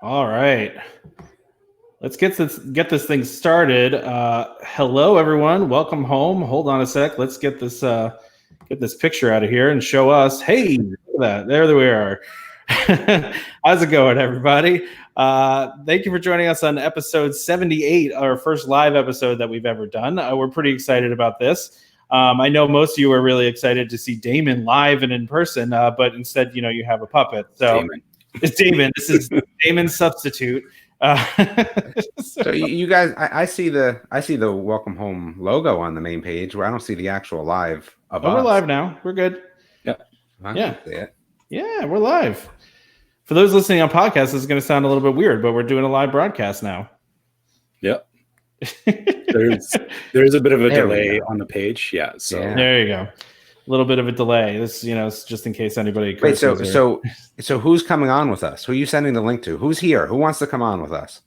All right. Let's get this thing started. Hello, everyone. Welcome home. Hold on a sec. Let's get this picture out of here and show us. Hey, look at that. There we are. How's it going, everybody? Thank you for joining us on episode 78, our first live episode that we've ever done. We're pretty excited about this. I know most of you are really excited to see Damon live and in person, but instead, you have a puppet. So Damon. It's Damon. This is Damon's substitute. So you guys, I see the welcome home logo on the main page where I don't see the actual live of us. We're live now. We're good. Yeah. Yeah, we're live. For those listening on podcasts, this is going to sound a little bit weird, but we're doing a live broadcast now. Yep. There's a bit of a delay on the page. Yeah. So There you go. A little bit of a delay. This, it's just in case anybody. Wait. So who's coming on with us? Who are you sending the link to? Who's here? Who wants to come on with us?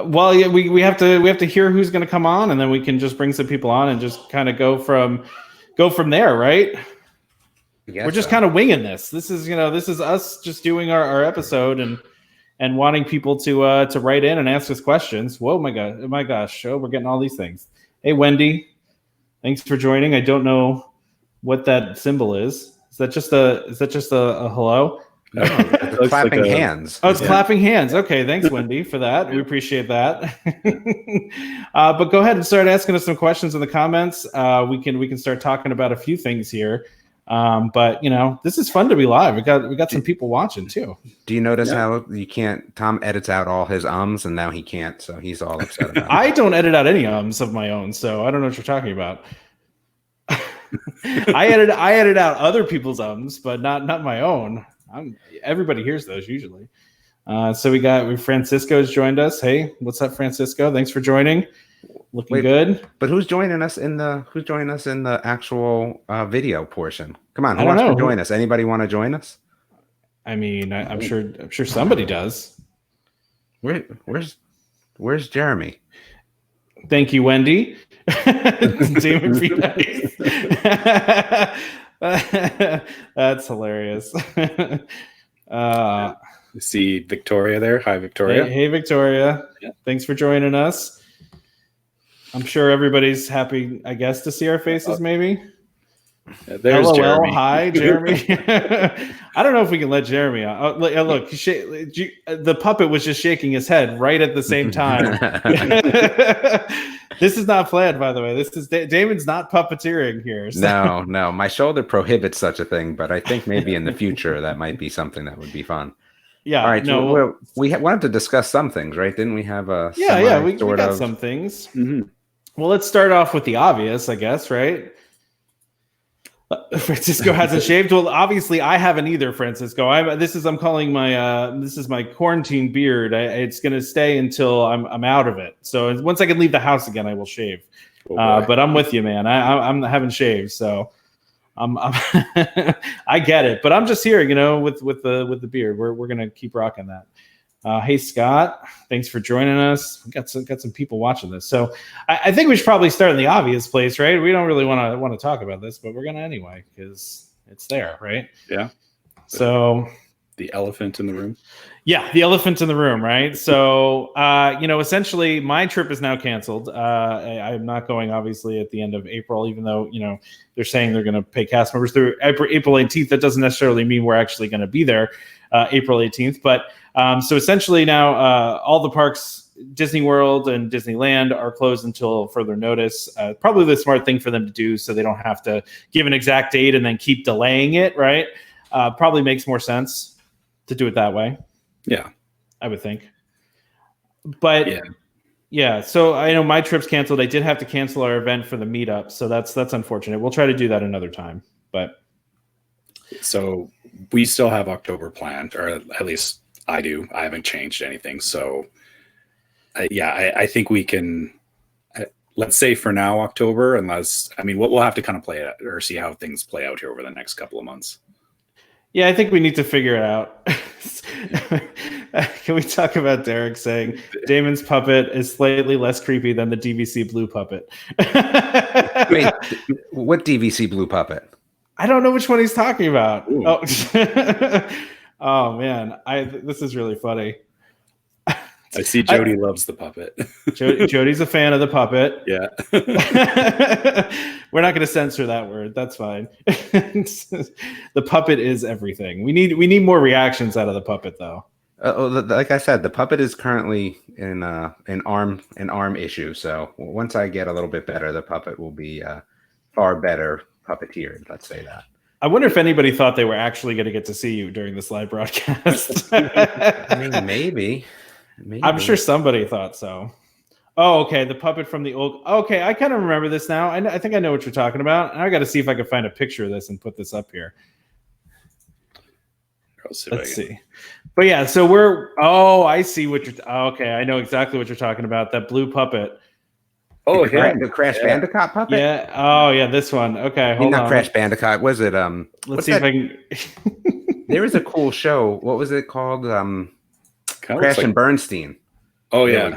Well, yeah, we have to hear who's going to come on, and then we can just bring some people on and just kind of go from there, right? We're just kind of winging this. This is us just doing our episode and wanting people to write in and ask us questions. Whoa, my gosh! Oh, we're getting all these things. Hey, Wendy. Thanks for joining. I don't know what that symbol is. Is that just a hello? No, it's clapping hands. Oh, it's clapping hands. Okay, thanks, Wendy, for that. We appreciate that. But go ahead and start asking us some questions in the comments. We can start talking about a few things here. But this is fun to be live. We got some people watching too. Do you notice how you can't? Tom edits out all his ums, and now he can't, so he's all upset about it. I don't edit out any ums of my own, so I don't know what you're talking about. I edit out other people's ums, but not my own. Everybody hears those usually. So we Francisco's joined us. Hey, what's up, Francisco? Thanks for joining. Looking good. But who's joining us in the actual video portion? Come on, who wants to join us? Anybody want to join us? I mean, I'm sure somebody does. Where's Jeremy? Thank you, Wendy. Damon Nice. That's hilarious. See Victoria there. Hi, Victoria. Hey, Victoria. Yeah. Thanks for joining us. I'm sure everybody's happy, I guess, to see our faces, maybe. There's LOL, Jeremy. Hi, Jeremy. I don't know if we can let Jeremy out. Look, the puppet was just shaking his head right at the same time. This is not planned, by the way. This is Damon's not puppeteering here. So. No. My shoulder prohibits such a thing, but I think maybe in the future that might be something that would be fun. Yeah. All right. No, we wanted to discuss some things, right? Didn't we have a? We got some things. Mm-hmm. Well, let's start off with the obvious, I guess, right? Francisco hasn't shaved. Well, obviously, I haven't either, Francisco. I'm calling my this is my quarantine beard. It's going to stay until I'm out of it. So once I can leave the house again, I will shave. But I'm with you, man. I haven't shaved, so I get it. But I'm just here, with the beard. We're going to keep rocking that. Hey, Scott, thanks for joining us. We got some people watching this. So I think we should probably start in the obvious place, right? We don't really want to talk about this, but we're going to anyway because it's there, right? Yeah. So the elephant in the room. Yeah, the elephant in the room, right? So, essentially my trip is now canceled. I'm not going, obviously, at the end of April, even though, they're saying they're going to pay cast members through April 18th. That doesn't necessarily mean we're actually going to be there April 18th. But so essentially now all the parks, Disney World and Disneyland, are closed until further notice. Probably the smart thing for them to do so they don't have to give an exact date and then keep delaying it, right? Probably makes more sense to do it that way. Yeah, I would think. But yeah, so I know my trip's canceled. I did have to cancel our event for the meetup, so that's unfortunate. We'll try to do that another time. But so we still have October planned, or at least I do. I haven't changed anything. So I think we can. Let's say for now October, unless we'll have to kind of play it or see how things play out here over the next couple of months. Yeah, I think we need to figure it out. Can we talk about Derek saying Damon's puppet is slightly less creepy than the DVC blue puppet? Wait, what DVC blue puppet? I don't know which one he's talking about. Ooh. Oh, Oh man, this is really funny. I see Jody loves the puppet. Jody's a fan of the puppet. Yeah. We're not going to censor that word. That's fine. The puppet is everything. We need more reactions out of the puppet, though. Like I said, the puppet is currently in an arm issue. So once I get a little bit better, the puppet will be far better puppeteered. Let's say that. I wonder if anybody thought they were actually going to get to see you during this live broadcast. I mean, maybe. I'm sure somebody thought so. Oh, okay. The puppet from the old. Okay, I kind of remember this now. I think I know what you're talking about. I got to see if I can find a picture of this and put this up here. Let's see. But yeah, so we're. Oh, I see what you're. Okay, I know exactly what you're talking about. That blue puppet. Oh, the Crash Bandicoot puppet. Yeah. Oh, yeah. This one. Okay. Hold on. Crash Bandicoot. Was it? Let's see if I can. There was a cool show. What was it called? Crash and Bernstein. Oh yeah.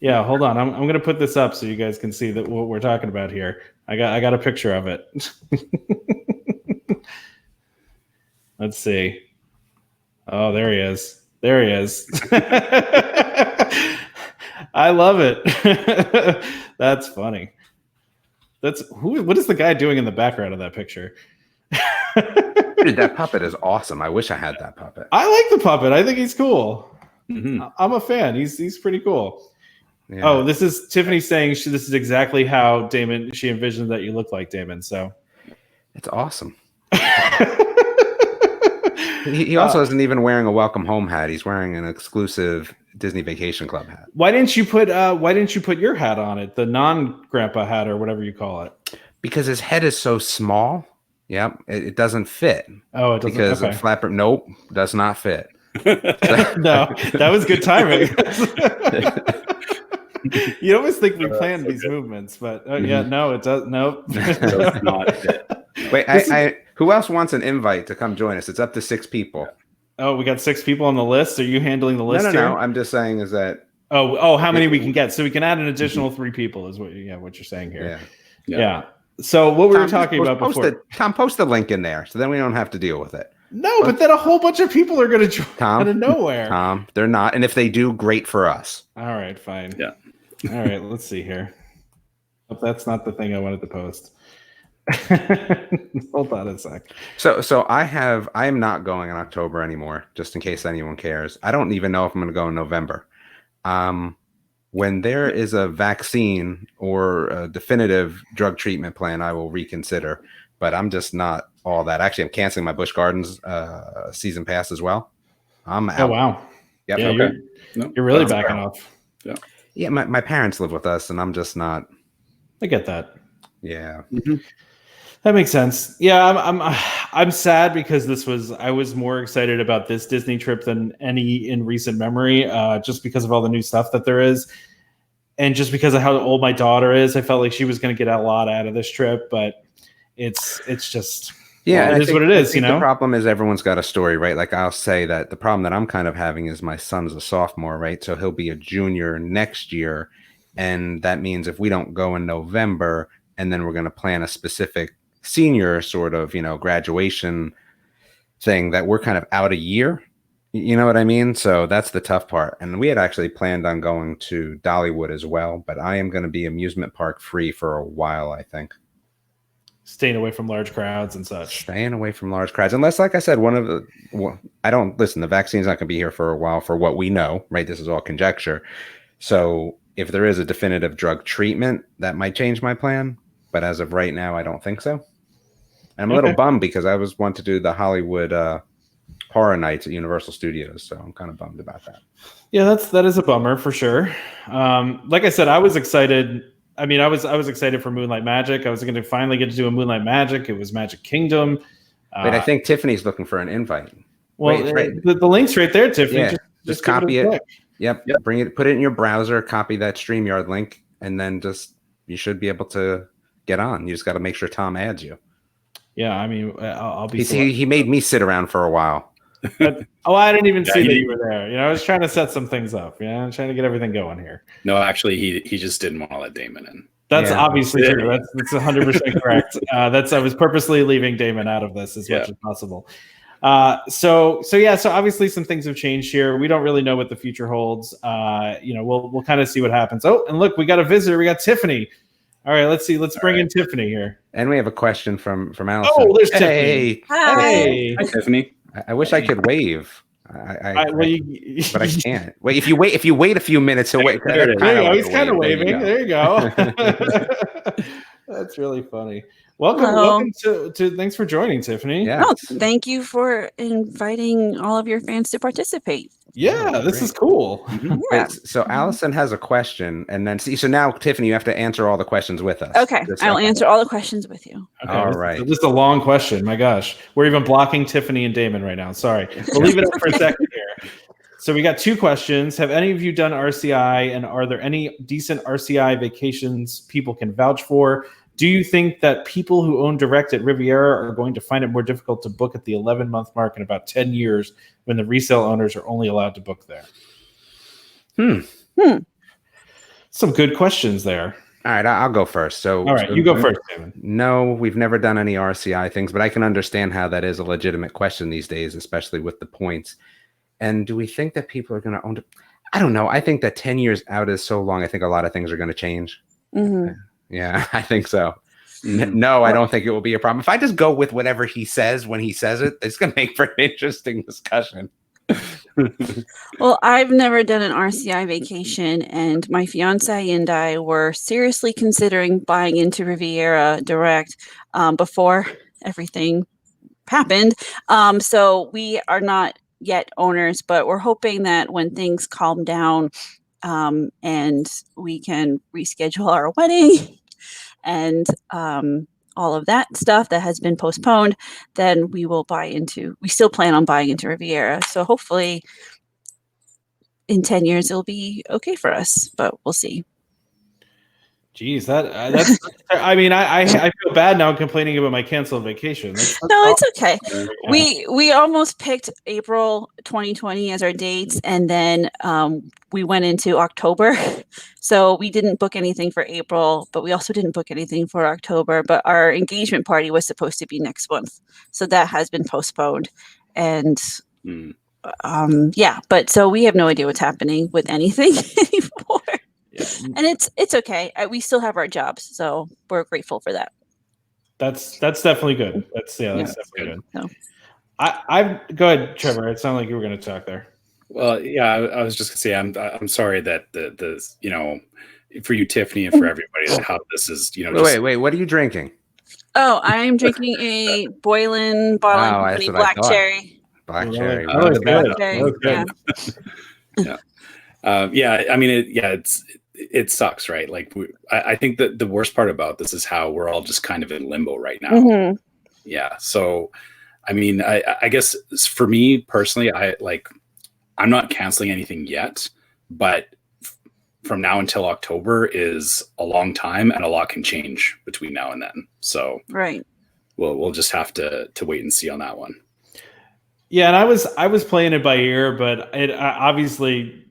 Yeah. Hold on. I'm gonna put this up so you guys can see that what we're talking about here. I got a picture of it. Let's see. Oh, there he is. I love it. That's funny. What is the guy doing in the background of that picture? Dude, that puppet is awesome. I wish I had that puppet. I like the puppet. I think he's cool. Mm-hmm. I'm a fan. He's pretty cool. Yeah. Oh, this is Tiffany saying this is exactly how she envisioned that you look like, Damon. So it's awesome. He also isn't even wearing a welcome home hat. He's wearing an exclusive Disney Vacation Club hat. Why didn't you put your hat on it? The non-grandpa hat or whatever you call it. Because his head is so small. Yep, it doesn't fit. Oh, it doesn't. Because a flapper, nope, does not fit. No, that was good timing. You always think we planned these movements, but yeah, no, it does. Nope. It does not fit. Wait, who else wants an invite to come join us? It's up to 6 people. Oh, we got 6 people on the list. Are you handling the list? No. I'm just saying is that. Oh, how many we can get? So we can add an additional 3 people. Is what you're saying here? Yeah. So what we were talking about before. Tom, post the link in there, so then we don't have to deal with it. No, but then a whole bunch of people are going to join out of nowhere. Tom, they're not, and if they do, great for us. All right, fine. Yeah. All right, let's see here. Oh, that's not the thing I wanted to post. Hold on a sec. So I am not going in October anymore, just in case anyone cares. I don't even know if I'm going to go in November. When there is a vaccine or a definitive drug treatment plan, I will reconsider. But I'm just not all that. Actually, I'm canceling my Busch Gardens season pass as well. I'm out. Oh, wow. Yep. Yeah, okay. You're really backing off. Yeah. Yeah, my parents live with us, and I'm just not. I get that. Yeah. Mm-hmm. That makes sense. Yeah, I'm sad because I was more excited about this Disney trip than any in recent memory, just because of all the new stuff that there is, and just because of how old my daughter is. I felt like she was going to get a lot out of this trip, but it's just it is what it is. You know, the problem is everyone's got a story, right? Like I'll say that the problem that I'm kind of having is my son's a sophomore, right? So he'll be a junior next year, and that means if we don't go in November, and then we're going to plan a specific senior sort of, graduation thing, that we're kind of out a year. You know what I mean? So that's the tough part. And we had actually planned on going to Dollywood as well, but I am going to be amusement park free for a while, I think. Staying away from large crowds and such. Staying away from large crowds. Unless, like I said, the vaccine's not going to be here for a while for what we know, right? This is all conjecture. So if there is a definitive drug treatment, that might change my plan. But as of right now, I don't think so. I'm a little bummed because I was wanting to do the Hollywood Horror Nights at Universal Studios, so I'm kind of bummed about that. Yeah, that is a bummer for sure. Like I said, I was excited. I mean, I was excited for Moonlight Magic. I was going to finally get to do a Moonlight Magic. It was Magic Kingdom. Wait, I think Tiffany's looking for an invite. Well, the link's right there, Tiffany. Yeah, just copy it. Yep. Bring it. Put it in your browser. Copy that StreamYard link, and then you should be able to get on. You just got to make sure Tom adds you. Yeah, I mean, I'll be. He made me sit around for a while. I didn't even see that you were there. I was trying to set some things up. I'm trying to get everything going here. No, actually, he just didn't want to let Damon in. That's obviously true. That's 100% correct. I was purposely leaving Damon out of this as much as possible. So obviously some things have changed here. We don't really know what the future holds. We'll kind of see what happens. Oh, and look, we got a visitor. We got Tiffany. All right, let's see. Let's bring in Tiffany here. And we have a question from Allison. Oh, there's Tiffany. Hi. Hey. Hi, Tiffany. I wish I could wave. But I can't. Wait, if you wait a few minutes, he'll wait. There you go. He's kind of waving. There you go. That's really funny. Welcome to. Thanks for joining, Tiffany. Yeah. Oh, thank you for inviting all of your fans to participate. Yeah, this is cool. Yeah. Wait, so Allison has a question, and then so now Tiffany, you have to answer all the questions with us. Okay, I'll answer all the questions with you. Okay, all this right. This is a long question. My gosh, we're even blocking Tiffany and Damon right now. Sorry, we'll leave it up for a second here. So we got 2 questions. Have any of you done RCI, and are there any decent RCI vacations people can vouch for? Do you think that people who own direct at Riviera are going to find it more difficult to book at the 11-month mark in about 10 years when the resale owners are only allowed to book there? Some good questions there. All right, I'll go first. So, all right, you go first, Damon. No, we've never done any RCI things, but I can understand how that is a legitimate question these days, especially with the points. And do we think that people are going to own it? I don't know. I think that 10 years out is so long. I think a lot of things are going to change. Mm-hmm. Yeah, I think so. No, I don't think it will be a problem. If I just go with whatever he says when he says it, it's going to make for an interesting discussion. Well, I've never done an RCI vacation, and my fiance and I were seriously considering buying into Riviera Direct before everything happened. So we are not yet owners, but we're hoping that when things calm down and we can reschedule our wedding and all of that stuff that has been postponed, then we still plan on buying into Riviera. So hopefully in 10 years, it'll be okay for us, but we'll see. Geez, that's. I mean, I feel bad now complaining about my canceled vacation. That's no, it's okay. Yeah. We almost picked April 2020 as our dates, and then we went into October. So we didn't book anything for April, but we also didn't book anything for October. But our engagement party was supposed to be next month, so that has been postponed. And but so we have no idea what's happening with anything anymore. Yeah. And it's okay. We still have our jobs, so we're grateful for that. That's definitely good. That's definitely good. So. I go ahead, Trevor. It sounded like you were going to talk there. Well, yeah, I was just gonna say I'm sorry that the for you, Tiffany, and for everybody that how this is Wait, what are you drinking? Oh, I'm drinking a Boylan Bottling Company Black Cherry. Black Cherry. Oh, that's good. Yeah. I mean, it sucks, right? Like I think that the worst part about this is how we're all just kind of in limbo right now. Mm-hmm. Yeah. So, I mean, I guess for me personally, I'm not canceling anything yet, but from now until October is a long time, and a lot can change between now and then. So, right. We'll just have to wait and see on that one. Yeah, and I was playing it by ear, but it obviously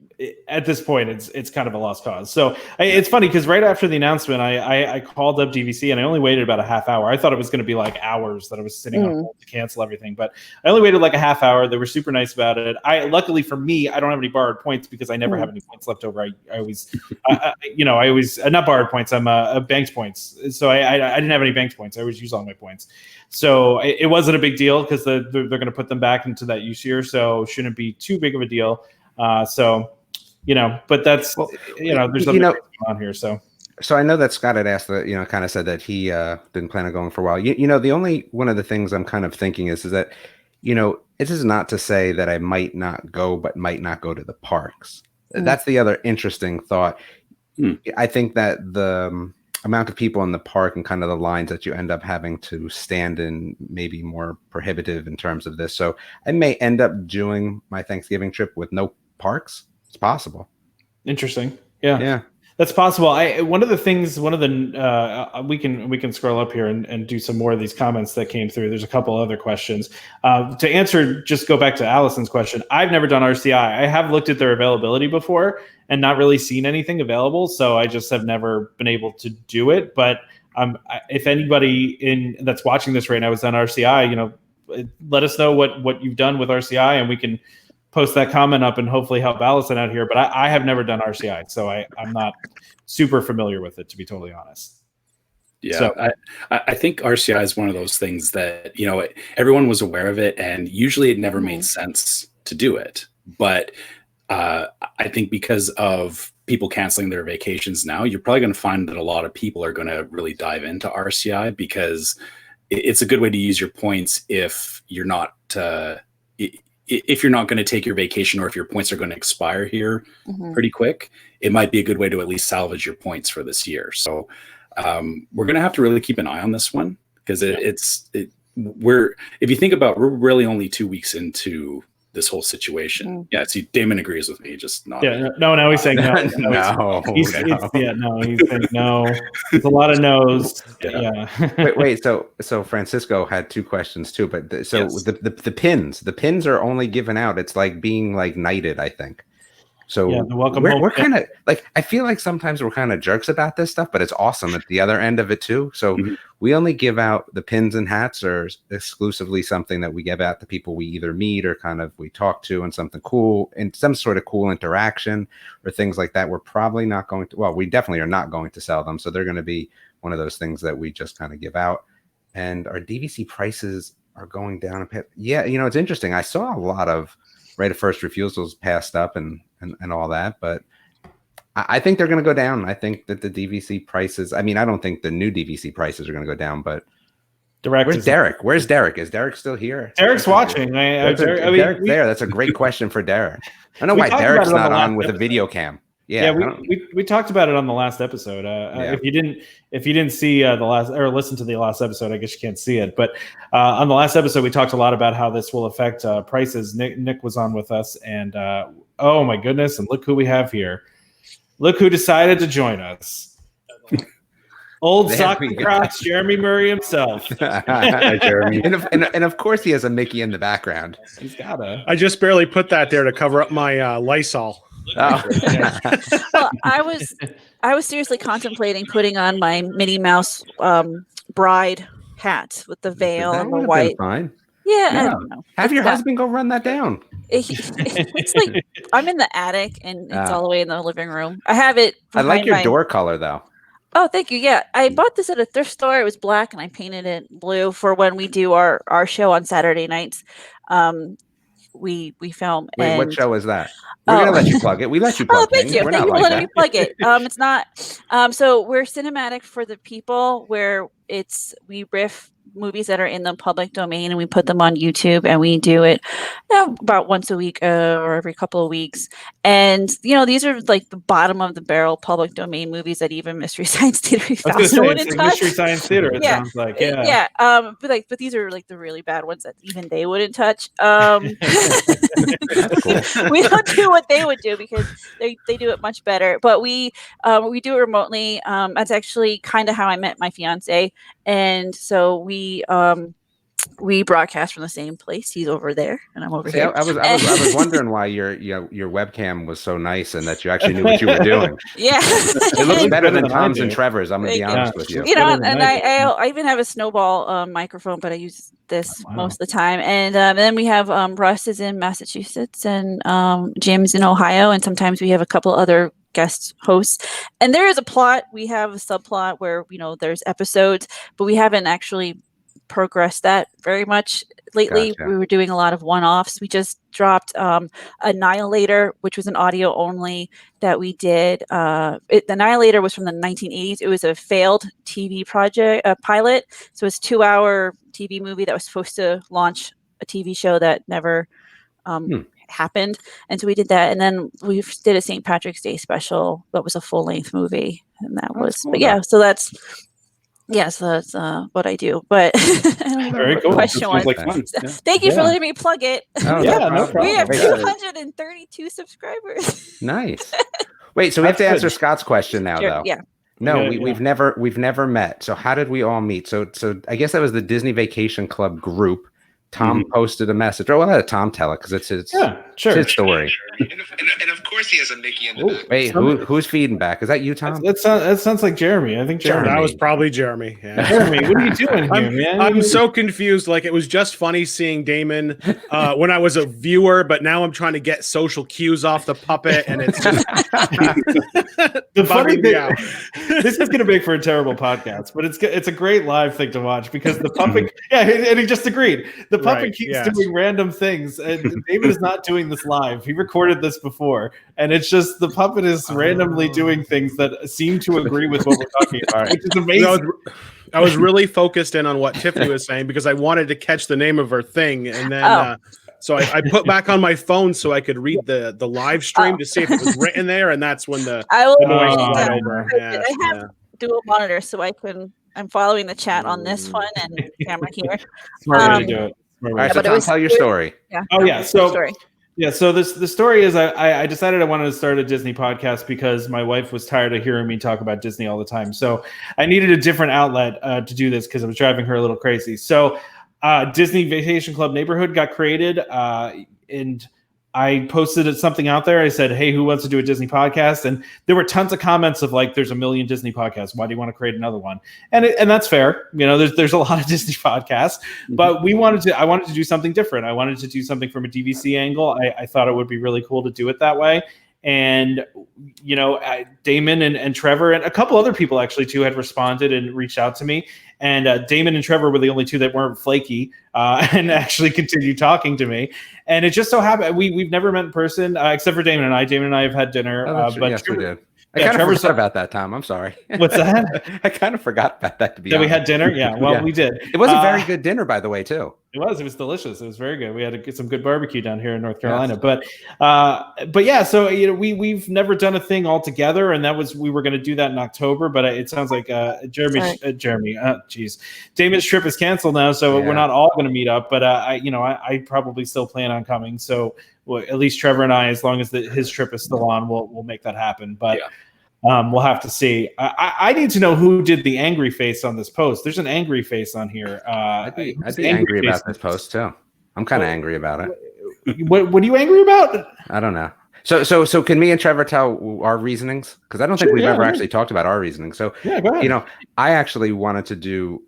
at this point it's kind of a lost cause. So it's funny because right after the announcement, I called up DVC and I only waited about a half hour. I thought it was going to be like hours that I was sitting on hold to cancel everything, but I only waited like a half hour. They were super nice about it. Luckily for me, I don't have any borrowed points because I never have any points left over. I always, I always not borrowed points. I'm banked points. So I didn't have any banked points. I always use all my points. So it wasn't a big deal because they're going to put them back into that use year. So shouldn't be too big of a deal. But that's, there's something going on here. So I know that Scott had asked that, kind of said that he didn't plan on going for a while. The only one of the things I'm kind of thinking is that, this is not to say that I might not go, but might not go to the parks. That's the other interesting thought. I think that the amount of people in the park and kind of the lines that you end up having to stand in may be more prohibitive in terms of this. So I may end up doing my Thanksgiving trip with no parks. It's possible. Interesting. Yeah. That's possible. One of the we can scroll up here and do some more of these comments that came through. There's a couple other questions to answer. Just go back to Allison's question. I've never done RCI. I have looked at their availability before and not really seen anything available. So I just have never been able to do it. But if anybody that's watching this right now is on RCI, let us know what you've done with RCI, and we can post that comment up and hopefully help Allison out here. But I have never done RCI, so I'm not super familiar with it, to be totally honest. Yeah, so, I think RCI is one of those things that, everyone was aware of it, and usually it never made sense to do it. But I think because of people canceling their vacations now, you're probably going to find that a lot of people are going to really dive into RCI, because it's a good way to use your points if you're not going to take your vacation, or if your points are going to expire here pretty quick. It might be a good way to at least salvage your points for this year. So we're going to have to really keep an eye on this one, because if you think about, we're really only 2 weeks into this whole situation. Yeah, see, Damon agrees with me, just not. Yeah, no, he's saying no. He's saying no. It's a lot of no's. Yeah. wait. So Francisco had 2 questions too, but the pins are only given out. It's like being like knighted, I think. So we're kind of like, I feel like sometimes we're kind of jerks about this stuff, but it's awesome at the other end of it too. So we only give out the pins and hats, or exclusively something that we give out to people we either meet or kind of we talk to, and something cool and some sort of cool interaction or things like that. We're probably not going to, we definitely are not going to sell them. So they're going to be one of those things that we just kind of give out. And our DVC prices are going down a bit. Yeah. It's interesting. I saw a lot of right of first refusals passed up and all that, but I think they're going to go down. I think that the DVC prices, I don't think the new DVC prices are going to go down, but where's Derek? Where's Derek? Is Derek still here? Derek's watching. Derek's there. That's a great question for Derek. I don't know why Derek's not on with a video cam. Yeah, we talked about it on the last episode. If you didn't see the last, or listen to the last episode, I guess you can't see it. But on the last episode, we talked a lot about how this will affect prices. Nick was on with us, and oh my goodness! And look who we have here. Look who decided to join us. Old Socrates, Jeremy Murray himself. Hi, Jeremy. And of course he has a Mickey in the background. He's got a. I just barely put that there to cover up my Lysol. Oh. Well, I was seriously contemplating putting on my Minnie Mouse bride hat with the veil and the white. Fine. Yeah, I don't know. Have your husband go run that down. It's like I'm in the attic and it's all the way in the living room. I have it. I like your door color though. Oh, thank you. Yeah, I bought this at a thrift store. It was black, and I painted it blue for when we do our show on Saturday nights. We film. Wait, what show is that? We're gonna let you plug it. We let you plug it. Thank you. Thank you for letting me plug it. It's not. So we're Cinematic for the People, where we riff movies that are in the public domain, and we put them on YouTube, and we do it about once a week or every couple of weeks. And these are like the bottom of the barrel public domain movies that even Mystery Science Theater 3000 wouldn't touch. Mystery Science Theater, it sounds like. Yeah. But these are like the really bad ones that even they wouldn't touch. We don't do what they would do, because they do it much better. But we do it remotely. That's actually kind of how I met my fiance. And so we broadcast from the same place. He's over there, and I'm over here. I was wondering why your webcam was so nice, and that you actually knew what you were doing. Yeah, it looks better than Tom's and Trevor's. I'm gonna be honest with you. And I even have a snowball microphone, but I use this most of the time. And then we have Russ is in Massachusetts, and Jim's in Ohio, and sometimes we have a couple other guest hosts. And there is a plot. We have a subplot where there's episodes, but we haven't actually progressed that very much lately. Gotcha. We were doing a lot of one-offs. We just dropped Annihilator, which was an audio only that we did. Annihilator was from the 1980s. It was a failed TV project, a pilot. So it's a 2-hour TV movie that was supposed to launch a TV show that never happened. And so we did that. And then we did a St. Patrick's Day special that was a full-length movie. And that was, cool. But yeah, so that's what I do. But very cool. Question was, like fun. Thank you for letting me plug it. Oh, yeah, no problem. We have 232 subscribers. Nice. Wait, so we have to answer Scott's question now, though. Yeah. No, we've never met. So how did we all meet? So I guess that was the Disney Vacation Club group Tom posted a message. Oh, I'll let Tom tell it because it's his story. And of course he has a Mickey in the back. Wait, who's feeding back? Is that you, Tom? That sounds like Jeremy. I think Jeremy. That was probably Jeremy. Yeah. Jeremy, what are you doing here, man? I'm so confused. Like, it was just funny seeing Damon when I was a viewer, but now I'm trying to get social cues off the puppet, and it's just the funny thing. This is going to make for a terrible podcast, but it's a great live thing to watch because the puppet. And he just agreed. The puppet keeps doing random things, and David is not doing this live. He recorded this before, and it's just the puppet is randomly doing things that seem to agree with what we're talking about, which is amazing. I was really focused in on what Tiffany was saying because I wanted to catch the name of her thing, and then so I put back on my phone so I could read the live stream to see if it was written there, and that's when the noise went over. I have dual monitor, so I'm following the chat on this one and the camera here. Smart way to do it. All right, so Tom, tell your story. So the story is I decided I wanted to start a Disney podcast because my wife was tired of hearing me talk about Disney all the time. So I needed a different outlet to do this because it was driving her a little crazy. So Disney Vacation Club Neighborhood got created, and I posted something out there. I said, hey, who wants to do a Disney podcast? And there were tons of comments of like, there's a million Disney podcasts. Why do you want to create another one? And that's fair. You know, there's a lot of Disney podcasts, but I wanted to do something different. I wanted to do something from a DVC angle. I thought it would be really cool to do it that way. And, you know, Damon and Trevor and a couple other people actually too had responded and reached out to me. And Damon and Trevor were the only two that weren't flaky and actually continued talking to me. And it just so happened we've never met in person except for Damon and I. Damon and I have had dinner. But yes, Trevor, we did. I kind of forgot about that, Tom. I'm sorry. What's that? I kind of forgot about that, to be honest. We had dinner? Yeah, well, we did. It was a very good dinner, by the way, too. It was delicious. It was very good. We had to get some good barbecue down here in North Carolina. Yes. But yeah, so you know, we've never done a thing all together, and we were going to do that in October, but it sounds like Damon's trip is canceled now, so we're not all going to meet up. But I probably still plan on coming. So at least Trevor and I, as long as his trip is still on, we'll make that happen. But we'll have to see. I need to know who did the angry face on this post. There's an angry face on here. I'd be angry about this post too. I'm kind of angry about it. What are you angry about? I don't know. So can me and Trevor tell our reasonings? Because I don't think we've ever actually talked about our reasoning. So go ahead. You know, I actually wanted to do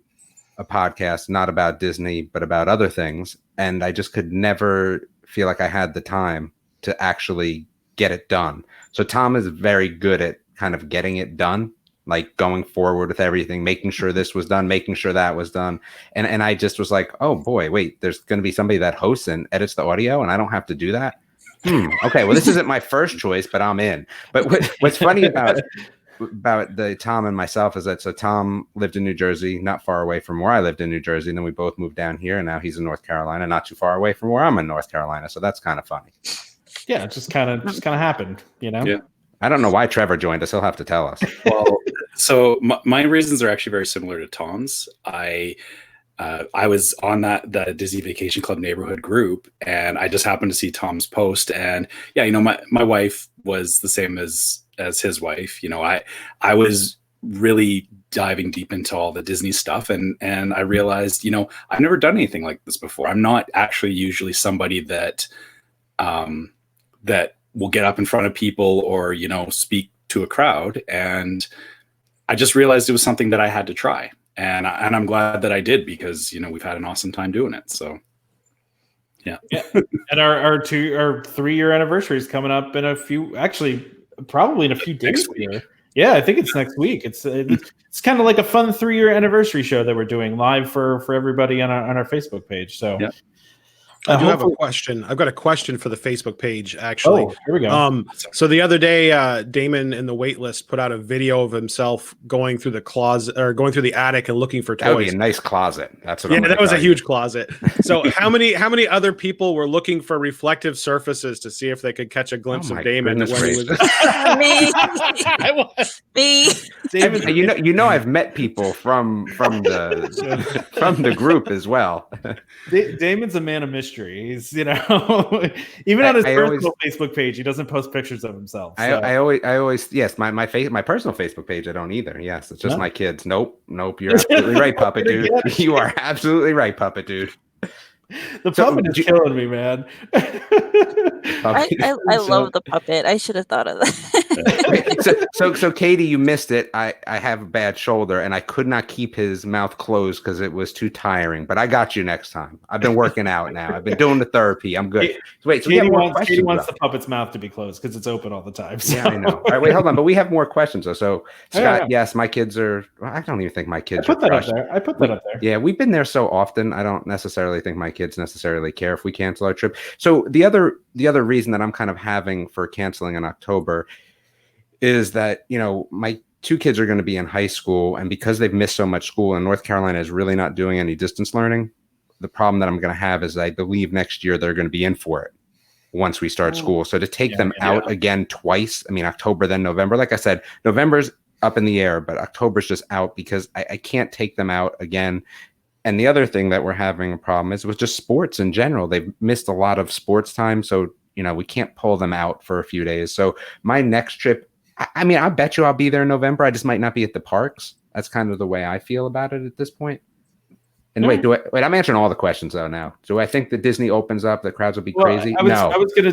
a podcast not about Disney but about other things, and I just could never feel like I had the time to actually get it done. So Tom is very good at kind of getting it done, like going forward with everything, making sure this was done, making sure that was done. And I just was like, oh boy, wait, there's going to be somebody that hosts and edits the audio and I don't have to do that. Okay, well, this isn't my first choice, but I'm in. But what's funny about the Tom and myself is that so Tom lived in New Jersey, not far away from where I lived in New Jersey, and then we both moved down here, and now he's in North Carolina, not too far away from where I'm in North Carolina. So that's kind of funny. Yeah, it just kind of happened, you know? Yeah. I don't know why Trevor joined us. He'll have to tell us. Well, so my reasons are actually very similar to Tom's. I was on the Disney Vacation Club Neighborhood group, and I just happened to see Tom's post. And yeah, you know, my wife was the same as his wife. You know, I was really diving deep into all the Disney stuff, and I realized, you know, I've never done anything like this before. I'm not actually usually somebody that will get up in front of people or, you know, speak to a crowd. And I just realized it was something that I had to try. And I'm glad that I did because, you know, we've had an awesome time doing it. So, yeah. And our 3-year anniversary is coming up in probably in a few days here. Yeah, I think it's next week. It's kind of like a fun 3-year anniversary show that we're doing live for everybody on our Facebook page. So. Yeah. I do have a question. I've got a question for the Facebook page, actually. Oh, here we go. So the other day, Damon in the wait list put out a video of himself going through the closet or going through the attic and looking for toys. That would be a nice closet. That's what. Yeah, that was a huge closet. So how many other people were looking for reflective surfaces to see if they could catch a glimpse of Damon when he was? Me. David, you know, I've met people from the group as well. Damon's a man of mystery. He's, you know, even on his personal Facebook page, he doesn't post pictures of himself. So. I always, yes, my personal Facebook page, I don't either. Yes, it's just my kids. Nope. You're absolutely right, Puppet Dude. You are absolutely right, Puppet Dude. The puppet is killing me, man. I love the puppet. I should have thought of that. so Katie, you missed it. I have a bad shoulder, and I could not keep his mouth closed because it was too tiring. But I got you next time. I've been working out now. I've been doing the therapy. I'm good. Wait, so Katie wants the puppet's mouth to be closed because it's open all the time. So. Yeah, I know. All right, wait, hold on. But we have more questions though. So Scott, yes, my kids are. Well, I don't even think my kids. I put that up there. Yeah, we've been there so often. I don't necessarily think my kids necessarily care if we cancel our trip. So the other reason that I'm kind of having for canceling in October is that, my two kids are going to be in high school, and because they've missed so much school and North Carolina is really not doing any distance learning, the problem that I'm going to have is I believe next year they're going to be in for it once we start school. So to take them out again twice, October, then November, like I said, November's up in the air, but October's just out because I can't take them out again. And the other thing that we're having a problem is with just sports in general. They've missed a lot of sports time. So, we can't pull them out for a few days. So my next trip, I bet you I'll be there in November. I just might not be at the parks. That's kind of the way I feel about it at this point. And wait, I'm answering all the questions though now. Do I think that Disney opens up, the crowds will be crazy? No. I was doing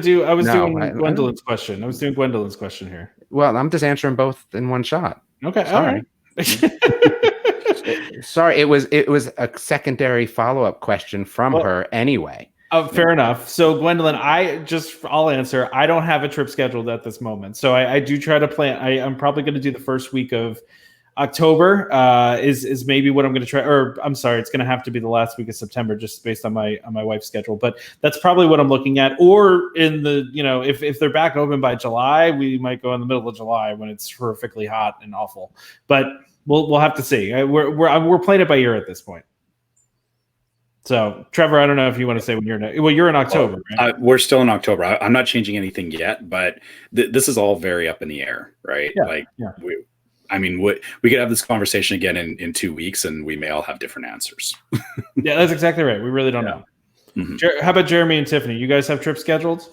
Gwendolyn's question. I was doing Gwendolyn's question here. Well, I'm just answering both in one shot. Okay. Sorry. All right. Sorry, it was a secondary follow-up question from her anyway. Fair enough. So Gwendolyn, I'll answer. I don't have a trip scheduled at this moment. So I do try to plan. I'm probably going to do the first week of October is maybe what I'm going to try, or I'm sorry, it's going to have to be the last week of September, just based on my wife's schedule. But that's probably what I'm looking at. Or in the, if they're back open by July, we might go in the middle of July when it's horrifically hot and awful. But we'll have to see. We're playing it by ear at this point. So Trevor, I don't know if you want to say when you're in October. Right? We're still in October. I'm not changing anything yet, but this is all very up in the air, right? We could have this conversation again in 2 weeks, and we may all have different answers. Yeah, that's exactly right. We really don't know. Mm-hmm. How about Jeremy and Tiffany? You guys have trips scheduled?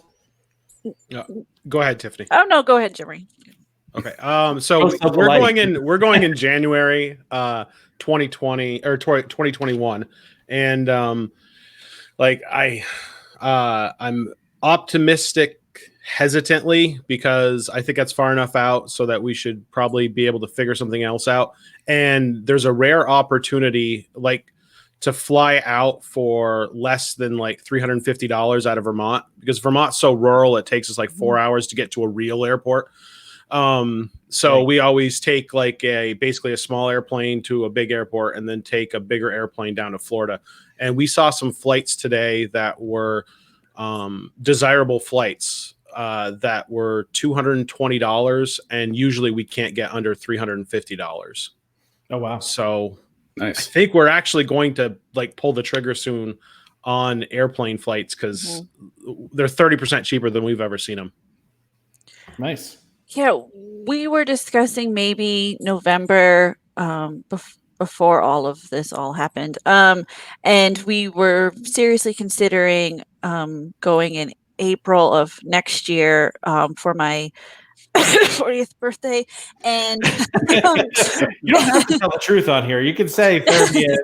Go ahead, Tiffany. Oh no, go ahead, Jeremy. Okay. So we're going in January 2020 or 2021, and I'm optimistic hesitantly because I think that's far enough out so that we should probably be able to figure something else out. And there's a rare opportunity to fly out for less than $350 out of Vermont, because Vermont's so rural, it takes us 4 hours to get to a real airport. So we always take basically a small airplane to a big airport and then take a bigger airplane down to Florida. And we saw some flights today that were desirable flights that were $220, and usually we can't get under $350. Oh wow! So nice. I think we're actually going to pull the trigger soon on airplane flights because they're 30% cheaper than we've ever seen them. Nice. Yeah, we were discussing maybe November before all of this all happened. And we were seriously considering going in April of next year for my 40th birthday. And you don't have to tell the truth on here. You can say 30th,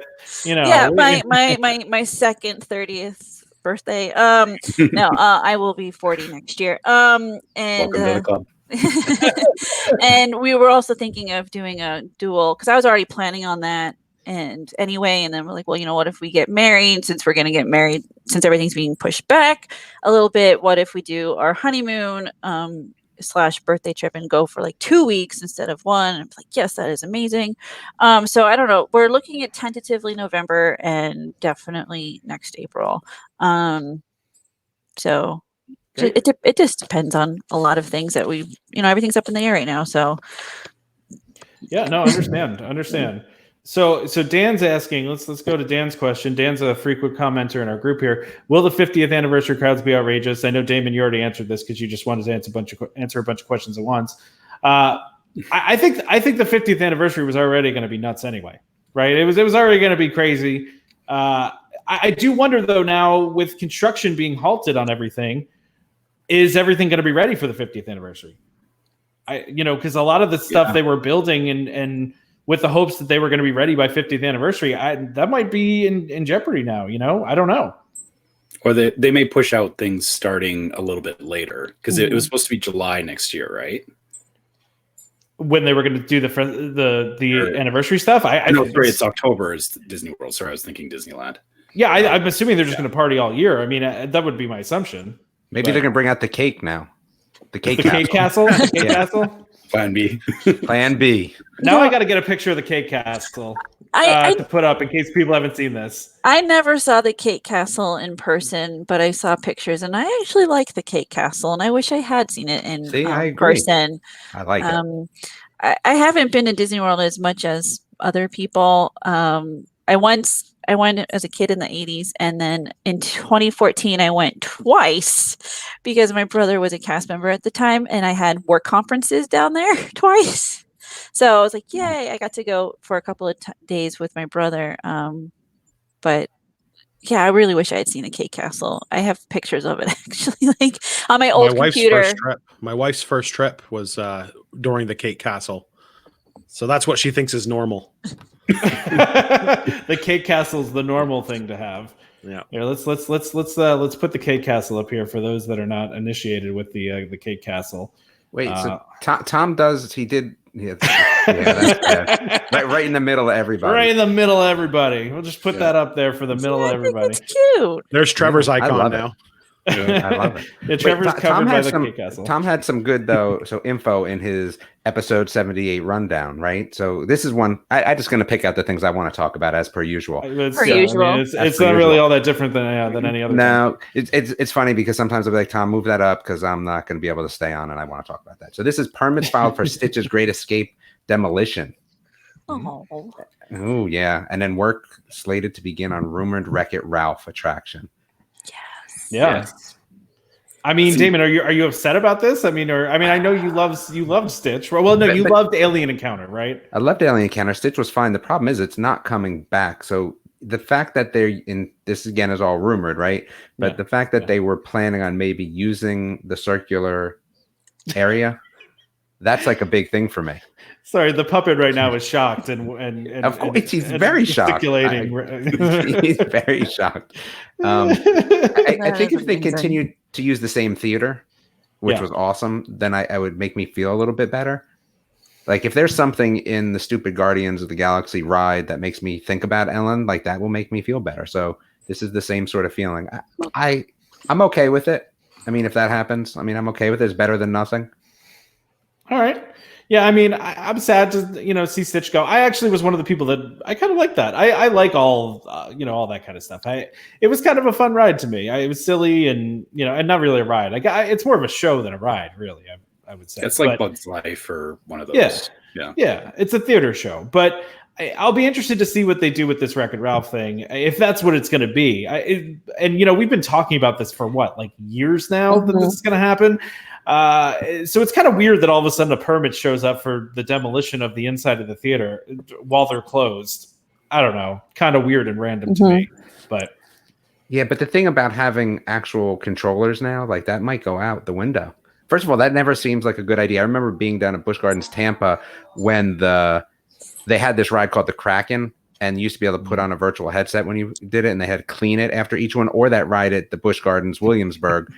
Yeah, my second 30th birthday. No, I will be 40 next year. And welcome to the club. And we were also thinking of doing a dual, because I was already planning on that and then we're like, well, what if we get married, since we're going to get married, since everything's being pushed back a little bit, what if we do our honeymoon / birthday trip and go for 2 weeks instead of one? And I'm like, yes, that is amazing. So I don't know, we're looking at tentatively November and definitely next April. So it just depends on a lot of things that everything's up in the air right now. So yeah, no, understand. So Dan's asking, let's go to Dan's question. Dan's a frequent commenter in our group here. Will the 50th anniversary crowds be outrageous? I know, Damon, you already answered this because you just wanted to answer a bunch of questions at once. I think the 50th anniversary was already going to be nuts anyway, right? It was already going to be crazy. I do wonder though, now with construction being halted on everything, is everything going to be ready for the 50th anniversary? Because a lot of the stuff they were building and with the hopes that they were going to be ready by 50th anniversary, that might be in jeopardy now. I don't know. Or they may push out things starting a little bit later because it was supposed to be July next year, right? When they were going to do the anniversary stuff. No, sorry, it's October is Disney World. Sorry, I was thinking Disneyland. Yeah, I'm assuming they're just going to party all year. I mean, that would be my assumption. Maybe they're going to bring out the cake now. The cake castle. The cake castle. Plan B. Plan B. Now I got to get a picture of the cake castle to put up in case people haven't seen this. I never saw the cake castle in person, but I saw pictures, and I actually like the cake castle, and I wish I had seen it in person. I like it. I haven't been to Disney World as much as other people. I went as a kid in the 80s, and then in 2014 I went twice because my brother was a cast member at the time, and I had work conferences down there twice. So I was like, yay, I got to go for a couple of days with my brother. But yeah, I really wish I had seen a cake castle. I have pictures of it actually, like on my old computer. My wife's first trip was during the cake castle. So that's what she thinks is normal. The cake castle is the normal thing to have. Yeah. Here, let's put the cake castle up here for those that are not initiated with the cake castle. Wait, so Tom does? He did. Yeah, that's right in the middle of everybody. Right in the middle of everybody. We'll just put that up there for the middle of everybody. It's cute. There's Trevor's icon now. I love it. Yeah, Trevor's covered by the cake castle. Tom had some good info in his episode 78 rundown, right? So this is one I just going to pick out the things I want to talk about as per usual. Per usual. I mean, it's not really all that different than any other. No, it's funny because sometimes I'll be like, Tom, move that up because I'm not going to be able to stay on, and I want to talk about that. So this is permits filed for Stitch's Great Escape Demolition. Oh yeah, and then work slated to begin on rumored Wreck-It Ralph attraction. Yeah. Yes. I mean, Damon, are you upset about this? I mean, I know you loved Stitch. Well, no, you loved Alien Encounter, right? I loved Alien Encounter. Stitch was fine. The problem is it's not coming back. So the fact that they're in this again is all rumored, right? But the fact that they were planning on maybe using the circular area, that's like a big thing for me. Sorry, the puppet right now is shocked and of course he's very shocked. He's very shocked. I think if they continued to use the same theater, which was awesome, then I would make me feel a little bit better. Like if there's something in the stupid Guardians of the Galaxy ride that makes me think about Ellen, like that will make me feel better. So this is the same sort of feeling. I'm okay with it. I mean, if that happens, I'm okay with it. It's better than nothing. All right. Yeah, I mean, I'm sad to see Stitch go. I actually was one of the people that I kind of like that. I like all all that kind of stuff. It was kind of a fun ride to me. It was silly and and not really a ride. It's more of a show than a ride, really. I would say it's like Bug's Life or one of those. Yeah. It's a theater show, but I'll be interested to see what they do with this Wreck-It Ralph thing, if that's what it's going to be. We've been talking about this for years now that this is going to happen. So it's kind of weird that all of a sudden a permit shows up for the demolition of the inside of the theater while they're closed. I don't know, kind of weird and random to me, but but the thing about having actual controllers now, like that might go out the window. First of all, that never seems like a good idea. I remember being down at Busch Gardens, Tampa, when they had this ride called the Kraken, and you used to be able to put on a virtual headset when you did it, and they had to clean it after each one, or that ride at the Busch Gardens, Williamsburg.